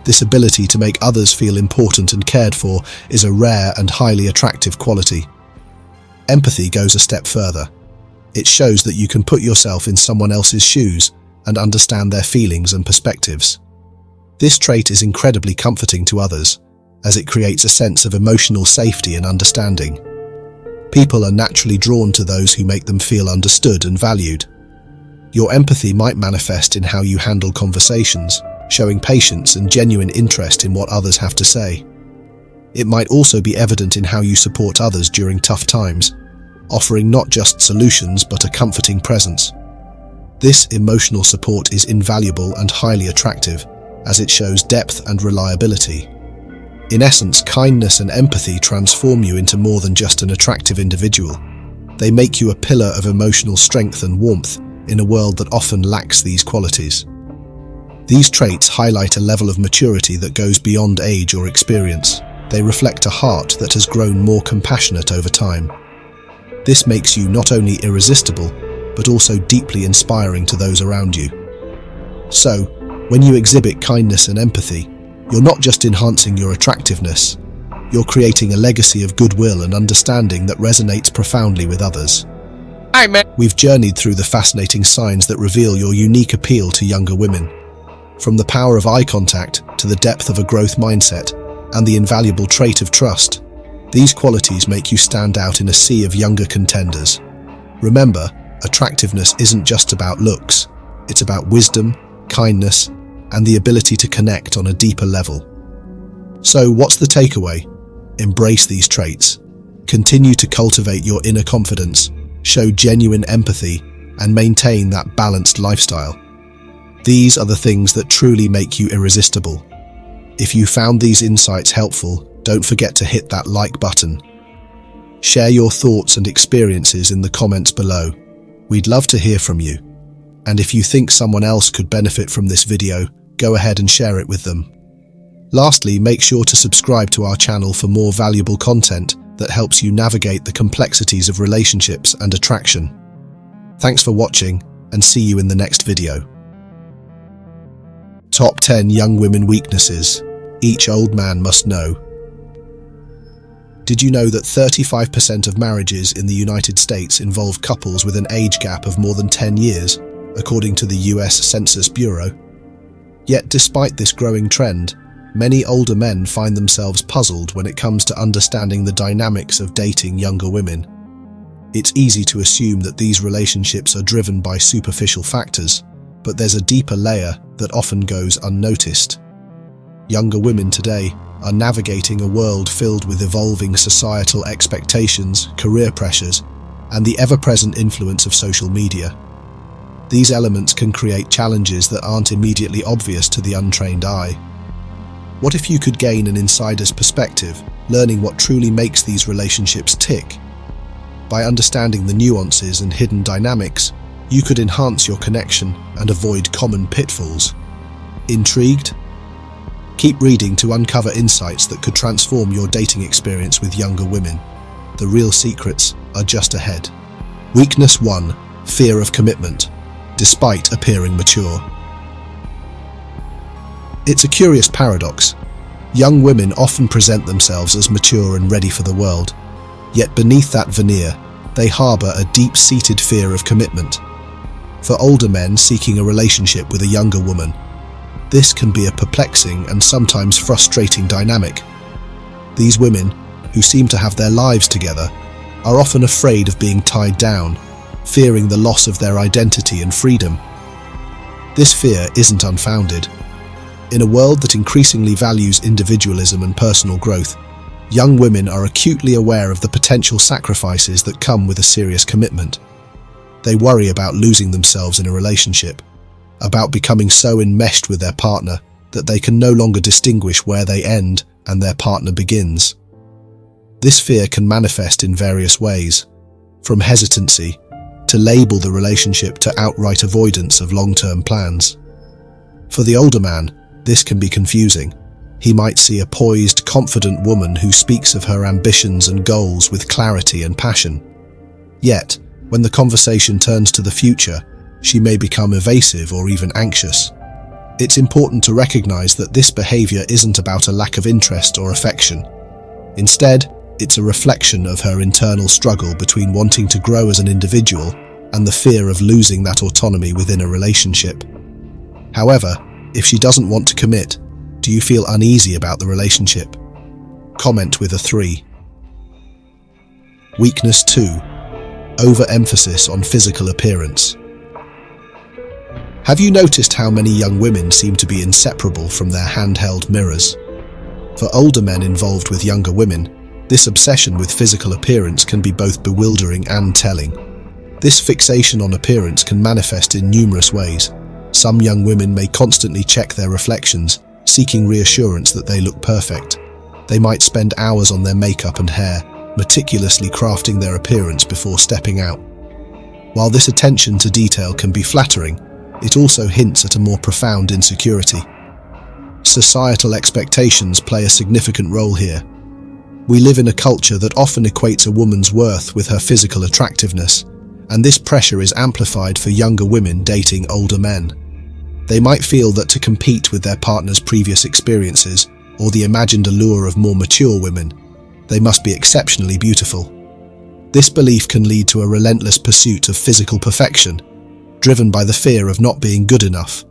This ability to make others feel important and cared for is a rare and highly attractive quality. Empathy goes a step further. It shows that you can put yourself in someone else's shoes and understand their feelings and perspectives. This trait is incredibly comforting to others, as it creates a sense of emotional safety and understanding. People are naturally drawn to those who make them feel understood and valued. Your empathy might manifest in how you handle conversations, showing patience and genuine interest in what others have to say. It might also be evident in how you support others during tough times, offering not just solutions but a comforting presence. This emotional support is invaluable and highly attractive, as it shows depth and reliability. In essence, kindness and empathy transform you into more than just an attractive individual. They make you a pillar of emotional strength and warmth in a world that often lacks these qualities. These traits highlight a level of maturity that goes beyond age or experience. They reflect a heart that has grown more compassionate over time. This makes you not only irresistible, but also deeply inspiring to those around you. So, when you exhibit kindness and empathy, you're not just enhancing your attractiveness, you're creating a legacy of goodwill and understanding that resonates profoundly with others. We've journeyed through the fascinating signs that reveal your unique appeal to younger women. From the power of eye contact to the depth of a growth mindset and the invaluable trait of trust, these qualities make you stand out in a sea of younger contenders. Remember, attractiveness isn't just about looks, it's about wisdom, kindness, and the ability to connect on a deeper level. So, what's the takeaway? Embrace these traits. Continue to cultivate your inner confidence, show genuine empathy, and maintain that balanced lifestyle. These are the things that truly make you irresistible. If you found these insights helpful, don't forget to hit that like button. Share your thoughts and experiences in the comments below. We'd love to hear from you. And if you think someone else could benefit from this video, go ahead and share it with them. Lastly, make sure to subscribe to our channel for more valuable content that helps you navigate the complexities of relationships and attraction. Thanks for watching, and see you in the next video. Top 10 Young Women Weaknesses Each Old Man Must Know. Did you know that 35% of marriages in the United States involve couples with an age gap of more than 10 years, according to the US Census Bureau? Yet despite this growing trend, many older men find themselves puzzled when it comes to understanding the dynamics of dating younger women. It's easy to assume that these relationships are driven by superficial factors, but there's a deeper layer that often goes unnoticed. Younger women today are navigating a world filled with evolving societal expectations, career pressures, and the ever-present influence of social media. These elements can create challenges that aren't immediately obvious to the untrained eye. What if you could gain an insider's perspective, learning what truly makes these relationships tick? By understanding the nuances and hidden dynamics, you could enhance your connection and avoid common pitfalls. Intrigued? Keep reading to uncover insights that could transform your dating experience with younger women. The real secrets are just ahead. Weakness 1. Fear of commitment, despite appearing mature. It's a curious paradox. Young women often present themselves as mature and ready for the world, yet beneath that veneer, they harbor a deep-seated fear of commitment. For older men seeking a relationship with a younger woman, this can be a perplexing and sometimes frustrating dynamic. These women, who seem to have their lives together, are often afraid of being tied down, fearing the loss of their identity and freedom. This fear isn't unfounded. In a world that increasingly values individualism and personal growth, young women are acutely aware of the potential sacrifices that come with a serious commitment. They worry about losing themselves in a relationship, about becoming so enmeshed with their partner that they can no longer distinguish where they end and their partner begins. This fear can manifest in various ways, from hesitancy to label the relationship to outright avoidance of long-term plans. For the older man, this can be confusing. He might see a poised, confident woman who speaks of her ambitions and goals with clarity and passion. Yet, when the conversation turns to the future, she may become evasive or even anxious. It's important to recognize that this behavior isn't about a lack of interest or affection. Instead, it's a reflection of her internal struggle between wanting to grow as an individual and the fear of losing that autonomy within a relationship. However, if she doesn't want to commit, do you feel uneasy about the relationship? Comment with a 3. Weakness 2. Overemphasis on physical appearance. Have you noticed how many young women seem to be inseparable from their handheld mirrors? For older men involved with younger women, this obsession with physical appearance can be both bewildering and telling. This fixation on appearance can manifest in numerous ways. Some young women may constantly check their reflections, seeking reassurance that they look perfect. They might spend hours on their makeup and hair, meticulously crafting their appearance before stepping out. While this attention to detail can be flattering, it also hints at a more profound insecurity. Societal expectations play a significant role here. We live in a culture that often equates a woman's worth with her physical attractiveness, and this pressure is amplified for younger women dating older men. They might feel that to compete with their partner's previous experiences or the imagined allure of more mature women, they must be exceptionally beautiful. This belief can lead to a relentless pursuit of physical perfection, driven by the fear of not being good enough.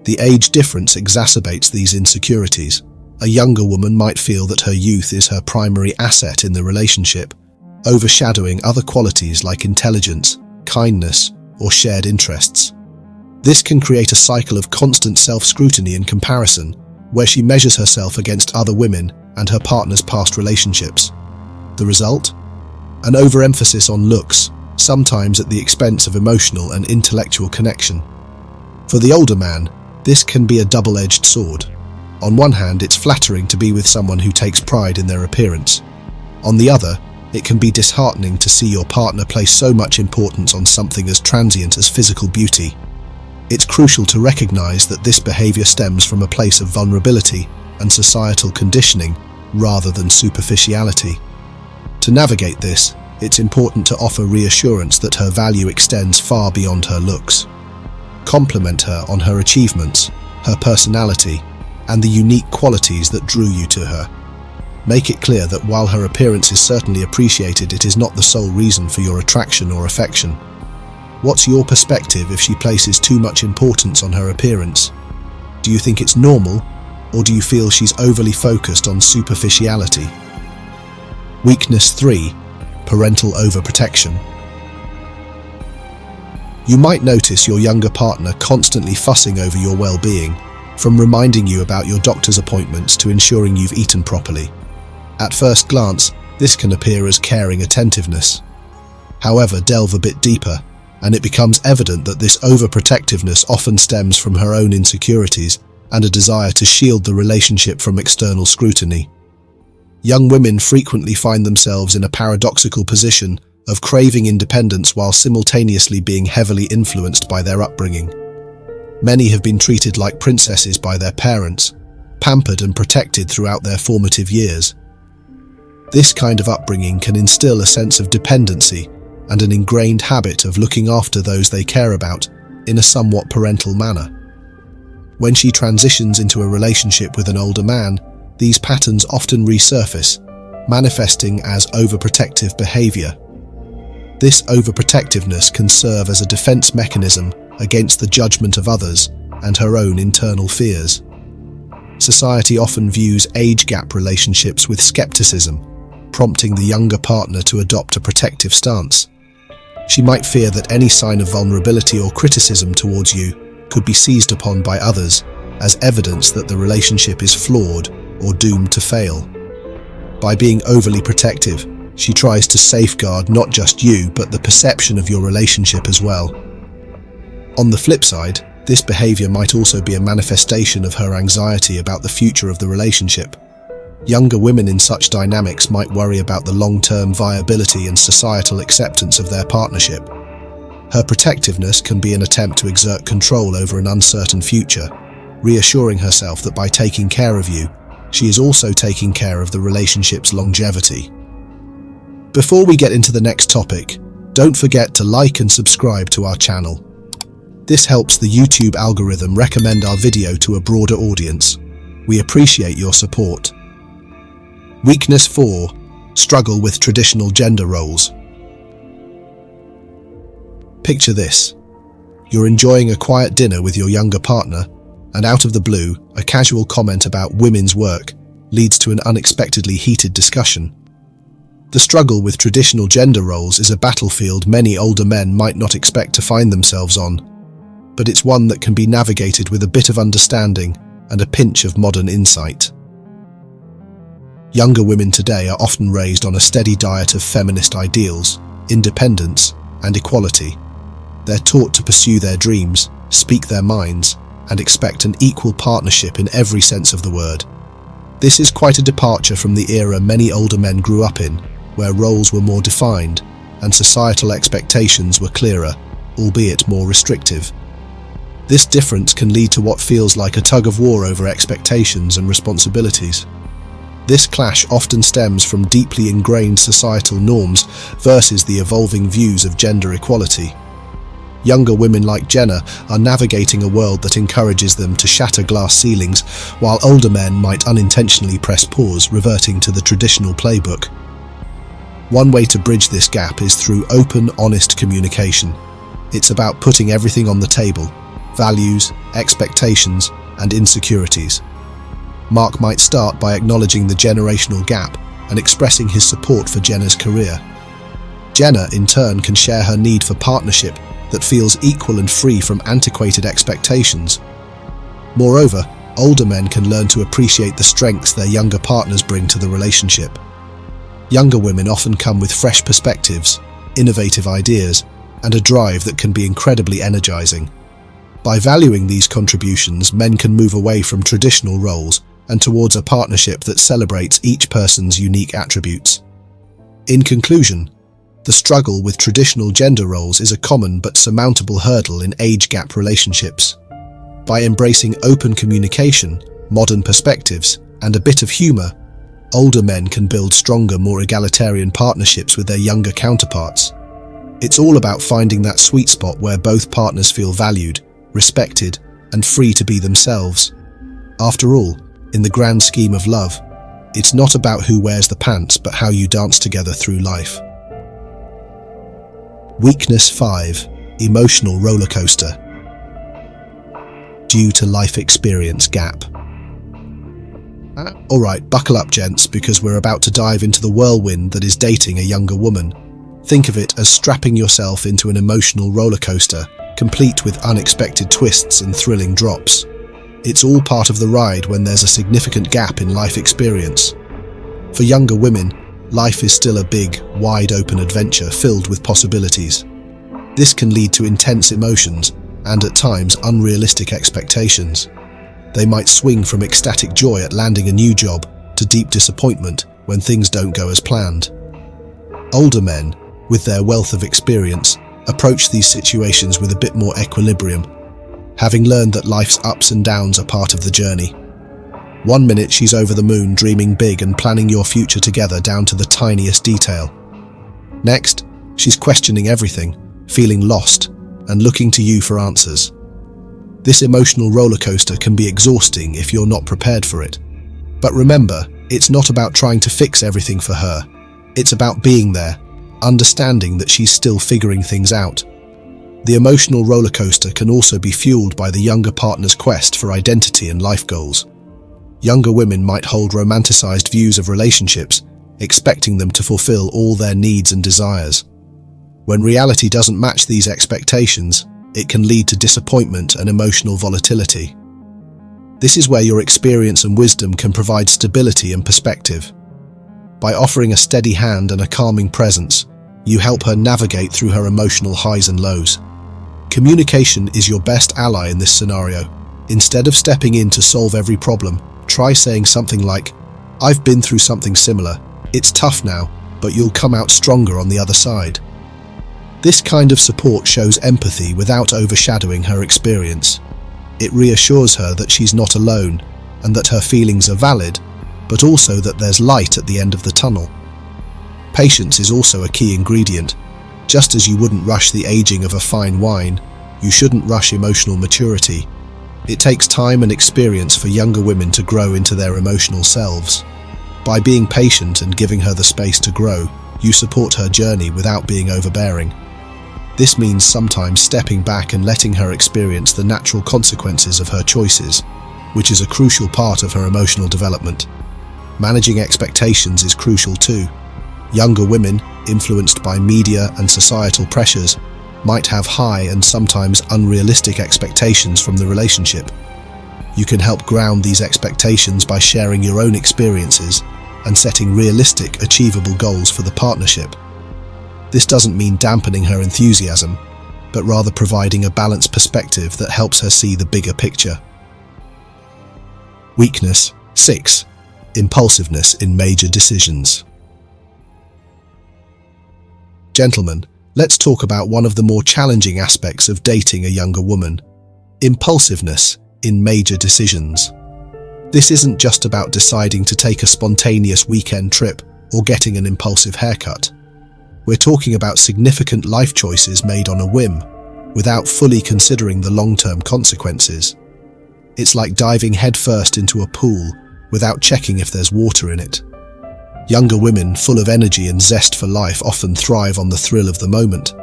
The age difference exacerbates these insecurities. A younger woman might feel that her youth is her primary asset in the relationship, overshadowing other qualities like intelligence, kindness, or shared interests. This can create a cycle of constant self-scrutiny and comparison, where she measures herself against other women and her partner's past relationships. The result? An overemphasis on looks, sometimes at the expense of emotional and intellectual connection. For the older man, this can be a double-edged sword. On one hand, it's flattering to be with someone who takes pride in their appearance. On the other, it can be disheartening to see your partner place so much importance on something as transient as physical beauty. It's crucial to recognize that this behavior stems from a place of vulnerability and societal conditioning rather than superficiality. To navigate this, it's important to offer reassurance that her value extends far beyond her looks. Compliment her on her achievements, her personality, and the unique qualities that drew you to her. Make it clear that while her appearance is certainly appreciated, it is not the sole reason for your attraction or affection. What's your perspective if she places too much importance on her appearance? Do you think it's normal, or do you feel she's overly focused on superficiality? Weakness 3. Parental overprotection. You might notice your younger partner constantly fussing over your well-being, from reminding you about your doctor's appointments to ensuring you've eaten properly. At first glance, this can appear as caring attentiveness. however, delve a bit deeper, and it becomes evident that this overprotectiveness often stems from her own insecurities and a desire to shield the relationship from external scrutiny. Young women frequently find themselves in a paradoxical position of craving independence while simultaneously being heavily influenced by their upbringing. Many have been treated like princesses by their parents, pampered and protected throughout their formative years. This kind of upbringing can instill a sense of dependency and an ingrained habit of looking after those they care about in a somewhat parental manner. When she transitions into a relationship with an older man, these patterns often resurface, manifesting as overprotective behavior. This overprotectiveness can serve as a defense mechanism against the judgment of others and her own internal fears. Society often views age gap relationships with skepticism, prompting the younger partner to adopt a protective stance. She might fear that any sign of vulnerability or criticism towards you could be seized upon by others as evidence that the relationship is flawed or doomed to fail. By being overly protective, she tries to safeguard not just you, but the perception of your relationship as well. On the flip side, this behavior might also be a manifestation of her anxiety about the future of the relationship. Younger women in such dynamics might worry about the long-term viability and societal acceptance of their partnership. Her protectiveness can be an attempt to exert control over an uncertain future, reassuring herself that by taking care of you, she is also taking care of the relationship's longevity. Before we get into the next topic, don't forget to like and subscribe to our channel. This helps the YouTube algorithm recommend our video to a broader audience. We appreciate your support. Weakness 4. Struggle with traditional gender roles. Picture this. You're enjoying a quiet dinner with your younger partner, and out of the blue, a casual comment about women's work leads to an unexpectedly heated discussion. The struggle with traditional gender roles is a battlefield many older men might not expect to find themselves on, but it's one that can be navigated with a bit of understanding and a pinch of modern insight. Younger women today are often raised on a steady diet of feminist ideals, independence, and equality. They're taught to pursue their dreams, speak their minds, and expect an equal partnership in every sense of the word. This is quite a departure from the era many older men grew up in, where roles were more defined and societal expectations were clearer, albeit more restrictive. This difference can lead to what feels like a tug of war over expectations and responsibilities. This clash often stems from deeply ingrained societal norms versus the evolving views of gender equality. Younger women like Jenna are navigating a world that encourages them to shatter glass ceilings, while older men might unintentionally press pause, reverting to the traditional playbook. One way to bridge this gap is through open, honest communication. It's about putting everything on the table: values, expectations, and insecurities. Mark might start by acknowledging the generational gap and expressing his support for Jenna's career. Jenna, in turn, can share her need for partnership that feels equal and free from antiquated expectations. Moreover, older men can learn to appreciate the strengths their younger partners bring to the relationship. Younger women often come with fresh perspectives, innovative ideas, and a drive that can be incredibly energizing. By valuing these contributions, men can move away from traditional roles and towards a partnership that celebrates each person's unique attributes. In conclusion, the struggle with traditional gender roles is a common but surmountable hurdle in age-gap relationships. By embracing open communication, modern perspectives, and a bit of humor, older men can build stronger, more egalitarian partnerships with their younger counterparts. It's all about finding that sweet spot where both partners feel valued, respected, and free to be themselves. After all, in the grand scheme of love, it's not about who wears the pants, but how you dance together through life. Weakness 5. Emotional roller coaster. Due to life experience gap. Alright, buckle up, gents, because we're about to dive into the whirlwind that is dating a younger woman. Think of it as strapping yourself into an emotional roller coaster, complete with unexpected twists and thrilling drops. It's all part of the ride when there's a significant gap in life experience. For younger women, life is still a big, wide-open adventure filled with possibilities. This can lead to intense emotions and, at times, unrealistic expectations. They might swing from ecstatic joy at landing a new job to deep disappointment when things don't go as planned. Older men, with their wealth of experience, approach these situations with a bit more equilibrium, having learned that life's ups and downs are part of the journey. One minute she's over the moon dreaming big and planning your future together down to the tiniest detail. Next, she's questioning everything, feeling lost, and looking to you for answers. This emotional roller coaster can be exhausting if you're not prepared for it. But remember, it's not about trying to fix everything for her. It's about being there, understanding that she's still figuring things out. The emotional roller coaster can also be fueled by the younger partner's quest for identity and life goals. Younger women might hold romanticized views of relationships, expecting them to fulfill all their needs and desires. When reality doesn't match these expectations, it can lead to disappointment and emotional volatility. This is where your experience and wisdom can provide stability and perspective. By offering a steady hand and a calming presence, you help her navigate through her emotional highs and lows. Communication is your best ally in this scenario. Instead of stepping in to solve every problem, try saying something like, "I've been through something similar. It's tough now, but you'll come out stronger on the other side." This kind of support shows empathy without overshadowing her experience. It reassures her that she's not alone and that her feelings are valid, but also that there's light at the end of the tunnel. Patience is also a key ingredient. Just as you wouldn't rush the aging of a fine wine, you shouldn't rush emotional maturity. It takes time and experience for younger women to grow into their emotional selves. By being patient and giving her the space to grow, you support her journey without being overbearing. This means sometimes stepping back and letting her experience the natural consequences of her choices, which is a crucial part of her emotional development. Managing expectations is crucial too. Younger women, influenced by media and societal pressures, might have high and sometimes unrealistic expectations from the relationship. You can help ground these expectations by sharing your own experiences and setting realistic, achievable goals for the partnership. This doesn't mean dampening her enthusiasm, but rather providing a balanced perspective that helps her see the bigger picture. Weakness 6. Impulsiveness in major decisions. Gentlemen, let's talk about one of the more challenging aspects of dating a younger woman: impulsiveness in major decisions. This isn't just about deciding to take a spontaneous weekend trip or getting an impulsive haircut. We're talking about significant life choices made on a whim, without fully considering the long-term consequences. It's like diving headfirst into a pool without checking if there's water in it. Younger women, full of energy and zest for life, often thrive on the thrill of the moment.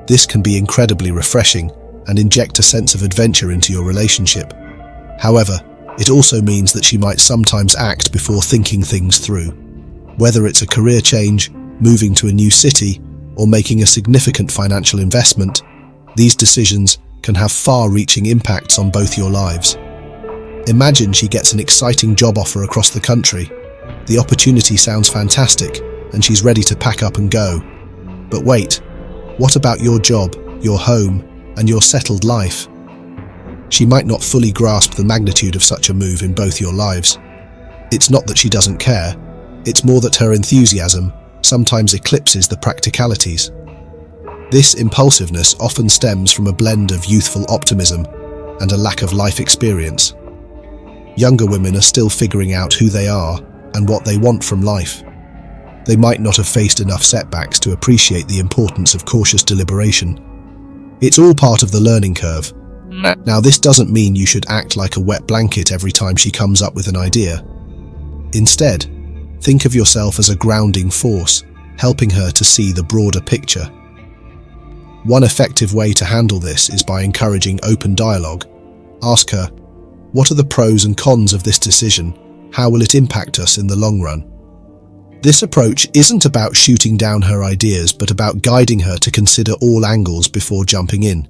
This can be incredibly refreshing and inject a sense of adventure into your relationship. However, it also means that she might sometimes act before thinking things through. Whether it's a career change, moving to a new city, or making a significant financial investment, these decisions can have far-reaching impacts on both your lives. Imagine she gets an exciting job offer across the country. The opportunity sounds fantastic, and she's ready to pack up and go. But wait, what about your job, your home, and your settled life? She might not fully grasp the magnitude of such a move in both your lives. It's not that she doesn't care, it's more that her enthusiasm sometimes eclipses the practicalities. This impulsiveness often stems from a blend of youthful optimism and a lack of life experience. Younger women are still figuring out who they are and what they want from life. They might not have faced enough setbacks to appreciate the importance of cautious deliberation. It's all part of the learning curve. Now, this doesn't mean you should act like a wet blanket every time she comes up with an idea. Instead, think of yourself as a grounding force, helping her to see the broader picture. One effective way to handle this is by encouraging open dialogue. Ask her, what are the pros and cons of this decision? How will it impact us in the long run? This approach isn't about shooting down her ideas, but about guiding her to consider all angles before jumping in.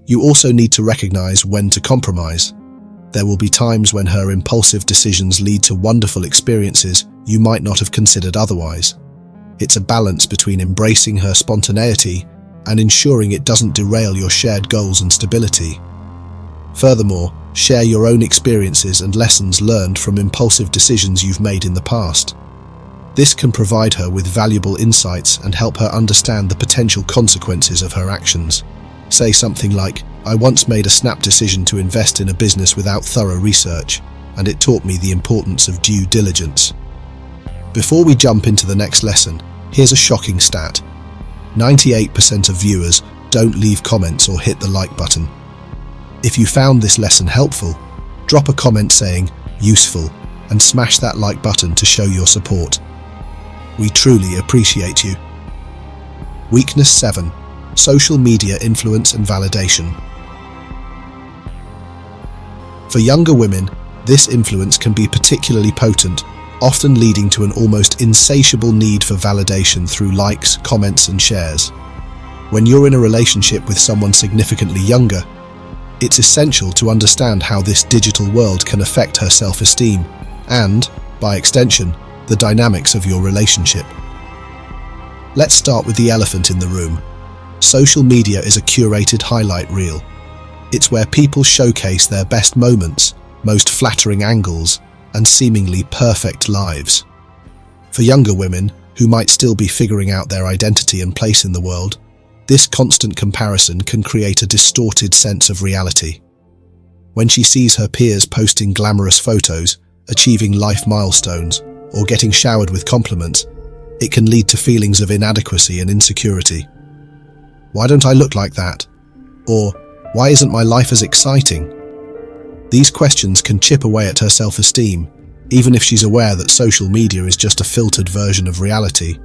You also need to recognize when to compromise. There will be times when her impulsive decisions lead to wonderful experiences you might not have considered otherwise. It's a balance between embracing her spontaneity and ensuring it doesn't derail your shared goals and stability. Furthermore, share your own experiences and lessons learned from impulsive decisions you've made in the past. This can provide her with valuable insights and help her understand the potential consequences of her actions. Say something like, "I once made a snap decision to invest in a business without thorough research, and it taught me the importance of due diligence." Before we jump into the next lesson, here's a shocking stat. 98% of viewers don't leave comments or hit the like button. If you found this lesson helpful, drop a comment saying "useful" and smash that like button to show your support. We truly appreciate you. Weakness 7. Social media influence and validation. For younger women, this influence can be particularly potent, often leading to an almost insatiable need for validation through likes, comments, and shares. When you're in a relationship with someone significantly younger, it's essential to understand how this digital world can affect her self-esteem and, by extension, the dynamics of your relationship. Let's start with the elephant in the room. Social media is a curated highlight reel. It's where people showcase their best moments, most flattering angles, and seemingly perfect lives. For younger women, who might still be figuring out their identity and place in the world, this constant comparison can create a distorted sense of reality. When she sees her peers posting glamorous photos, achieving life milestones, or getting showered with compliments, it can lead to feelings of inadequacy and insecurity. "Why don't I look like that?" Or, "Why isn't my life as exciting?" These questions can chip away at her self-esteem, even if she's aware that social media is just a filtered version of reality.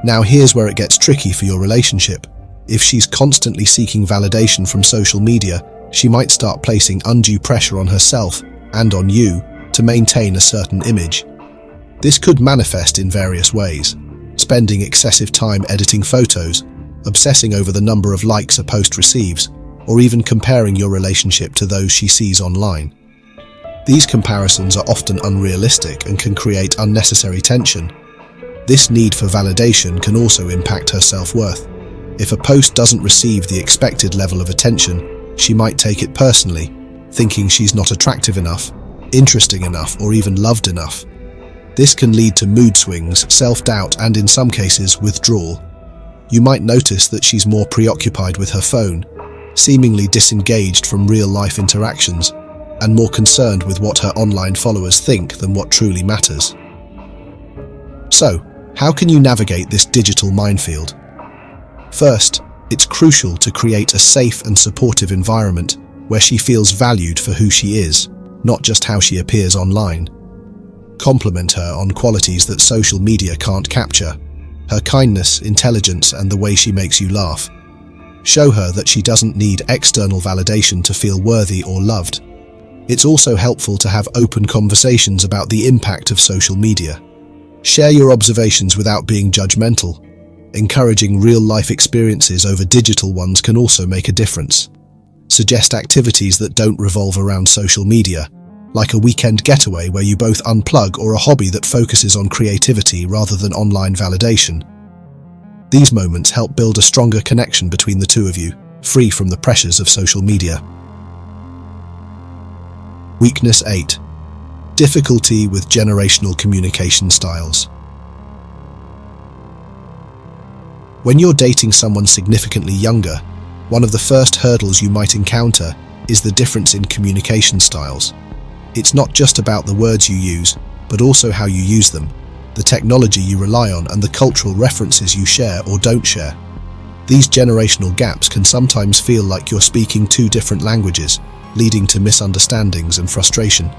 Now here's where it gets tricky for your relationship. If she's constantly seeking validation from social media, she might start placing undue pressure on herself and on you to maintain a certain image. This could manifest in various ways: spending excessive time editing photos, obsessing over the number of likes a post receives, or even comparing your relationship to those she sees online. These comparisons are often unrealistic and can create unnecessary tension. This need for validation can also impact her self-worth. If a post doesn't receive the expected level of attention, she might take it personally, thinking she's not attractive enough, interesting enough, or even loved enough. This can lead to mood swings, self-doubt, and in some cases, withdrawal. You might notice that she's more preoccupied with her phone, seemingly disengaged from real-life interactions, and more concerned with what her online followers think than what truly matters. So, how can you navigate this digital minefield? First, it's crucial to create a safe and supportive environment where she feels valued for who she is, not just how she appears online. Compliment her on qualities that social media can't capture: her kindness, intelligence, and the way she makes you laugh. Show her that she doesn't need external validation to feel worthy or loved. It's also helpful to have open conversations about the impact of social media. Share your observations without being judgmental. Encouraging real-life experiences over digital ones can also make a difference. Suggest activities that don't revolve around social media, like a weekend getaway where you both unplug, or a hobby that focuses on creativity rather than online validation. These moments help build a stronger connection between the two of you, free from the pressures of social media. Weakness 8. Difficulty with generational communication styles. When you're dating someone significantly younger, one of the first hurdles you might encounter is the difference in communication styles. It's not just about the words you use, but also how you use them, the technology you rely on, and the cultural references you share or don't share. These generational gaps can sometimes feel like you're speaking two different languages, leading to misunderstandings and frustration.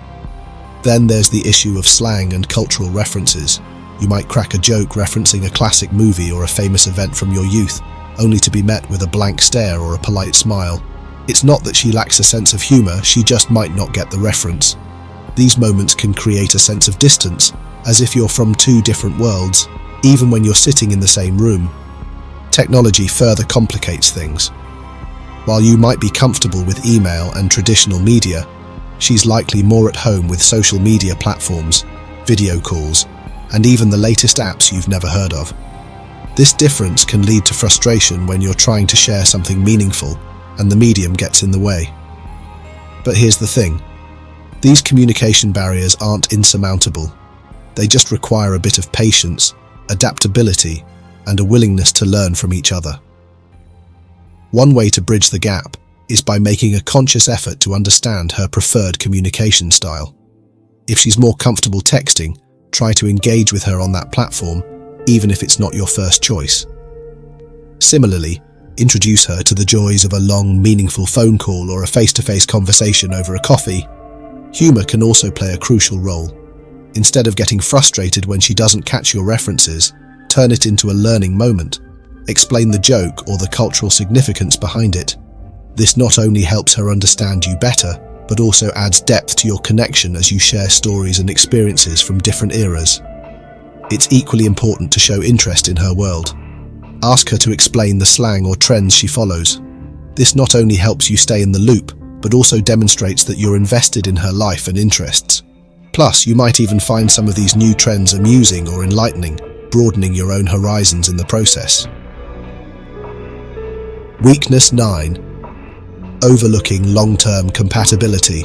Then there's the issue of slang and cultural references. You might crack a joke referencing a classic movie or a famous event from your youth, only to be met with a blank stare or a polite smile. It's not that she lacks a sense of humor, she just might not get the reference. These moments can create a sense of distance, as if you're from two different worlds, even when you're sitting in the same room. Technology further complicates things. While you might be comfortable with email and traditional media, she's likely more at home with social media platforms, video calls, and even the latest apps you've never heard of. This difference can lead to frustration when you're trying to share something meaningful and the medium gets in the way. But here's the thing. These communication barriers aren't insurmountable. They just require a bit of patience, adaptability, and a willingness to learn from each other. One way to bridge the gap is by making a conscious effort to understand her preferred communication style. If she's more comfortable texting, try to engage with her on that platform, even if it's not your first choice. Similarly, introduce her to the joys of a long, meaningful phone call or a face-to-face conversation over a coffee. Humor can also play a crucial role. Instead of getting frustrated when she doesn't catch your references, turn it into a learning moment. Explain the joke or the cultural significance behind it. This not only helps her understand you better, but also adds depth to your connection as you share stories and experiences from different eras. It's equally important to show interest in her world. Ask her to explain the slang or trends she follows. This not only helps you stay in the loop, but also demonstrates that you're invested in her life and interests. Plus, you might even find some of these new trends amusing or enlightening, broadening your own horizons in the process. Weakness 9. Overlooking long-term compatibility.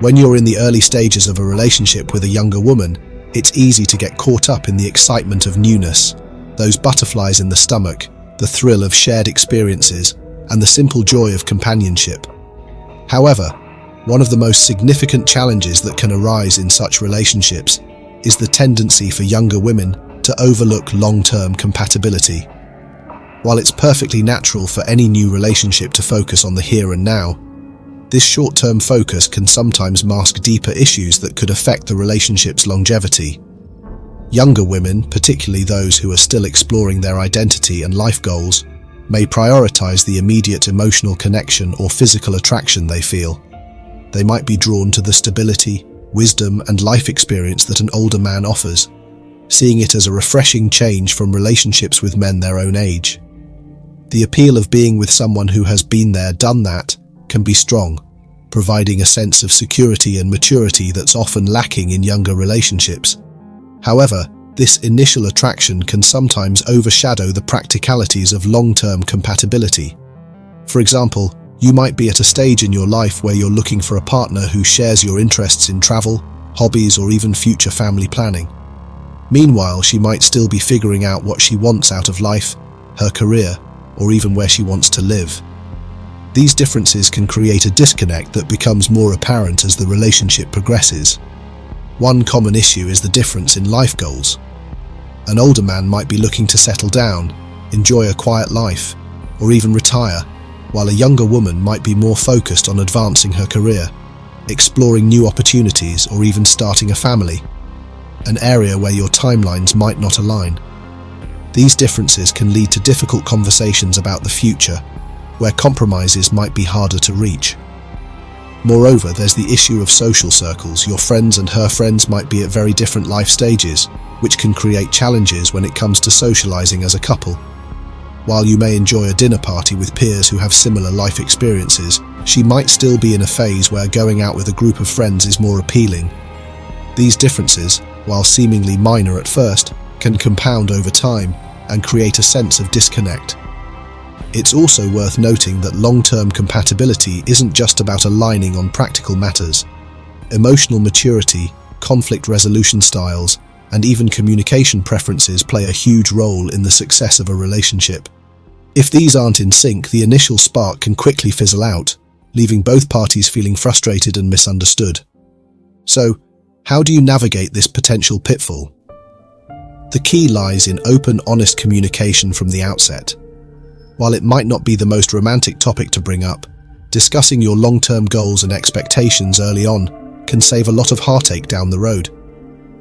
When you're in the early stages of a relationship with a younger woman, it's easy to get caught up in the excitement of newness, those butterflies in the stomach, the thrill of shared experiences, and the simple joy of companionship. However, one of the most significant challenges that can arise in such relationships is the tendency for younger women to overlook long-term compatibility. While it's perfectly natural for any new relationship to focus on the here and now, this short-term focus can sometimes mask deeper issues that could affect the relationship's longevity. Younger women, particularly those who are still exploring their identity and life goals, may prioritize the immediate emotional connection or physical attraction they feel. They might be drawn to the stability, wisdom, and life experience that an older man offers, seeing it as a refreshing change from relationships with men their own age. The appeal of being with someone who has been there, done that, can be strong, providing a sense of security and maturity that's often lacking in younger relationships. However, this initial attraction can sometimes overshadow the practicalities of long-term compatibility. For example, you might be at a stage in your life where you're looking for a partner who shares your interests in travel, hobbies, or even future family planning. Meanwhile, she might still be figuring out what she wants out of life, her career, or even where she wants to live. These differences can create a disconnect that becomes more apparent as the relationship progresses. One common issue is the difference in life goals. An older man might be looking to settle down, enjoy a quiet life, or even retire, while a younger woman might be more focused on advancing her career, exploring new opportunities, or even starting a family, an area where your timelines might not align. These differences can lead to difficult conversations about the future, where compromises might be harder to reach. Moreover, there's the issue of social circles. Your friends and her friends might be at very different life stages, which can create challenges when it comes to socializing as a couple. While you may enjoy a dinner party with peers who have similar life experiences, she might still be in a phase where going out with a group of friends is more appealing. These differences, while seemingly minor at first, can compound over time and create a sense of disconnect. It's also worth noting that long-term compatibility isn't just about aligning on practical matters. Emotional maturity, conflict resolution styles, and even communication preferences play a huge role in the success of a relationship. If these aren't in sync, the initial spark can quickly fizzle out, leaving both parties feeling frustrated and misunderstood. So, how do you navigate this potential pitfall? The key lies in open, honest communication from the outset. While it might not be the most romantic topic to bring up, discussing your long-term goals and expectations early on can save a lot of heartache down the road.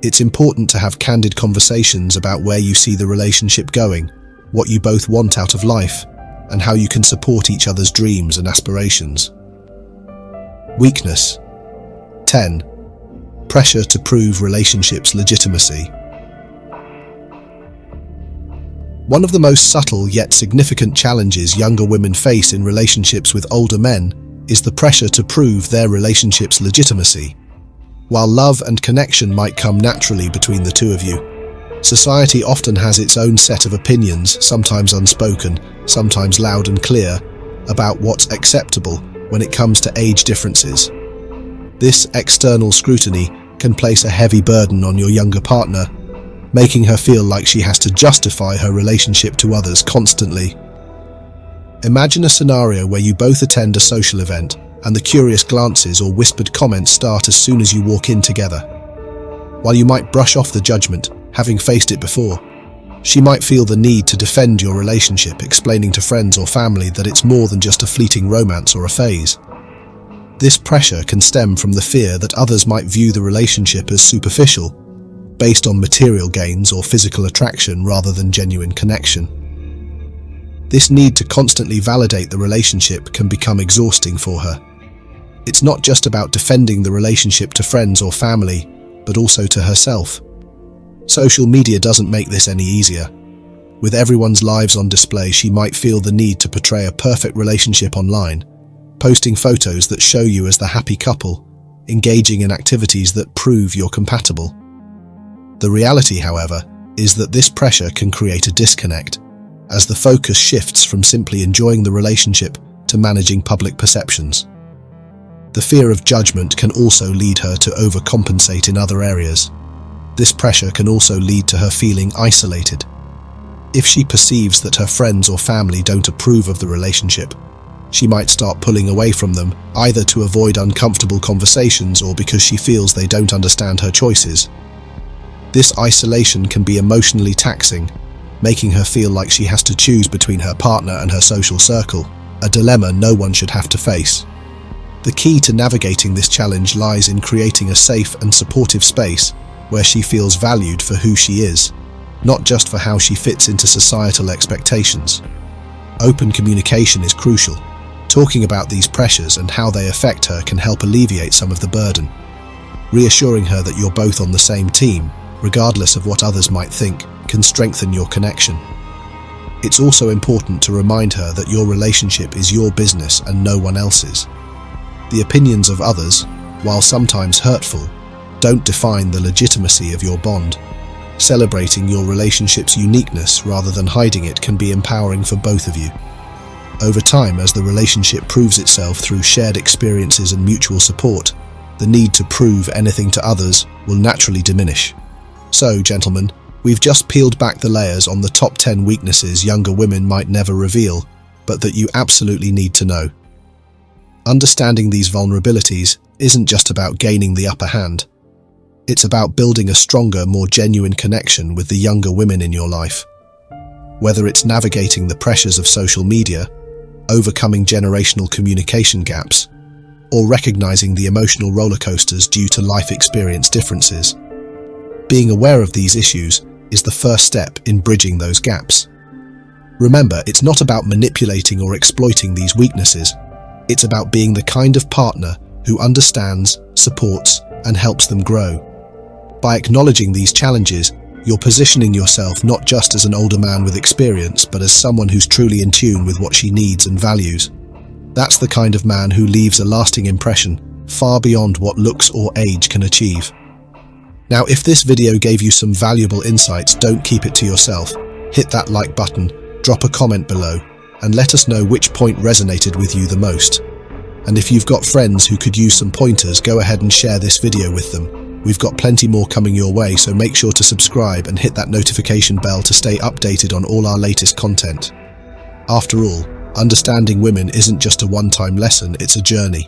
It's important to have candid conversations about where you see the relationship going, what you both want out of life, and how you can support each other's dreams and aspirations. Weakness 10. Pressure to prove relationships' legitimacy. One of the most subtle yet significant challenges younger women face in relationships with older men is the pressure to prove their relationship's legitimacy. While love and connection might come naturally between the two of you, Society often has its own set of opinions, sometimes unspoken, sometimes loud and clear, about what's acceptable when it comes to age differences. This external scrutiny can place a heavy burden on your younger partner, making her feel like she has to justify her relationship to others constantly. Imagine a scenario where you both attend a social event and the curious glances or whispered comments start as soon as you walk in together. While you might brush off the judgment, having faced it before, she might feel the need to defend your relationship, explaining to friends or family that it's more than just a fleeting romance or a phase. This pressure can stem from the fear that others might view the relationship as superficial, based on material gains or physical attraction rather than genuine connection. This need to constantly validate the relationship can become exhausting for her. It's not just about defending the relationship to friends or family, but also to herself. Social media doesn't make this any easier. With everyone's lives on display, she might feel the need to portray a perfect relationship online, posting photos that show you as the happy couple, engaging in activities that prove you're compatible. The reality, however, is that this pressure can create a disconnect, as the focus shifts from simply enjoying the relationship to managing public perceptions. The fear of judgment can also lead her to overcompensate in other areas. This pressure can also lead to her feeling isolated. If she perceives that her friends or family don't approve of the relationship, she might start pulling away from them, either to avoid uncomfortable conversations or because she feels they don't understand her choices. This isolation can be emotionally taxing, making her feel like she has to choose between her partner and her social circle, a dilemma no one should have to face. The key to navigating this challenge lies in creating a safe and supportive space where she feels valued for who she is, not just for how she fits into societal expectations. Open communication is crucial. Talking about these pressures and how they affect her can help alleviate some of the burden. Reassuring her that you're both on the same team, regardless of what others might think, can strengthen your connection. It's also important to remind her that your relationship is your business and no one else's. The opinions of others, while sometimes hurtful, don't define the legitimacy of your bond. Celebrating your relationship's uniqueness rather than hiding it can be empowering for both of you. Over time, as the relationship proves itself through shared experiences and mutual support, the need to prove anything to others will naturally diminish. So, gentlemen, we've just peeled back the layers on the top 10 weaknesses younger women might never reveal, but that you absolutely need to know. Understanding these vulnerabilities isn't just about gaining the upper hand. It's about building a stronger, more genuine connection with the younger women in your life. Whether it's navigating the pressures of social media, overcoming generational communication gaps, or recognizing the emotional roller coasters due to life experience differences. Being aware of these issues is the first step in bridging those gaps. Remember, it's not about manipulating or exploiting these weaknesses. It's about being the kind of partner who understands, supports, and helps them grow. By acknowledging these challenges, you're positioning yourself not just as an older man with experience, but as someone who's truly in tune with what she needs and values. That's the kind of man who leaves a lasting impression, far beyond what looks or age can achieve. Now, if this video gave you some valuable insights, don't keep it to yourself. Hit that like button, drop a comment below, and let us know which point resonated with you the most. And if you've got friends who could use some pointers, go ahead and share this video with them. We've got plenty more coming your way, so make sure to subscribe and hit that notification bell to stay updated on all our latest content. After all, understanding women isn't just a one-time lesson, it's a journey.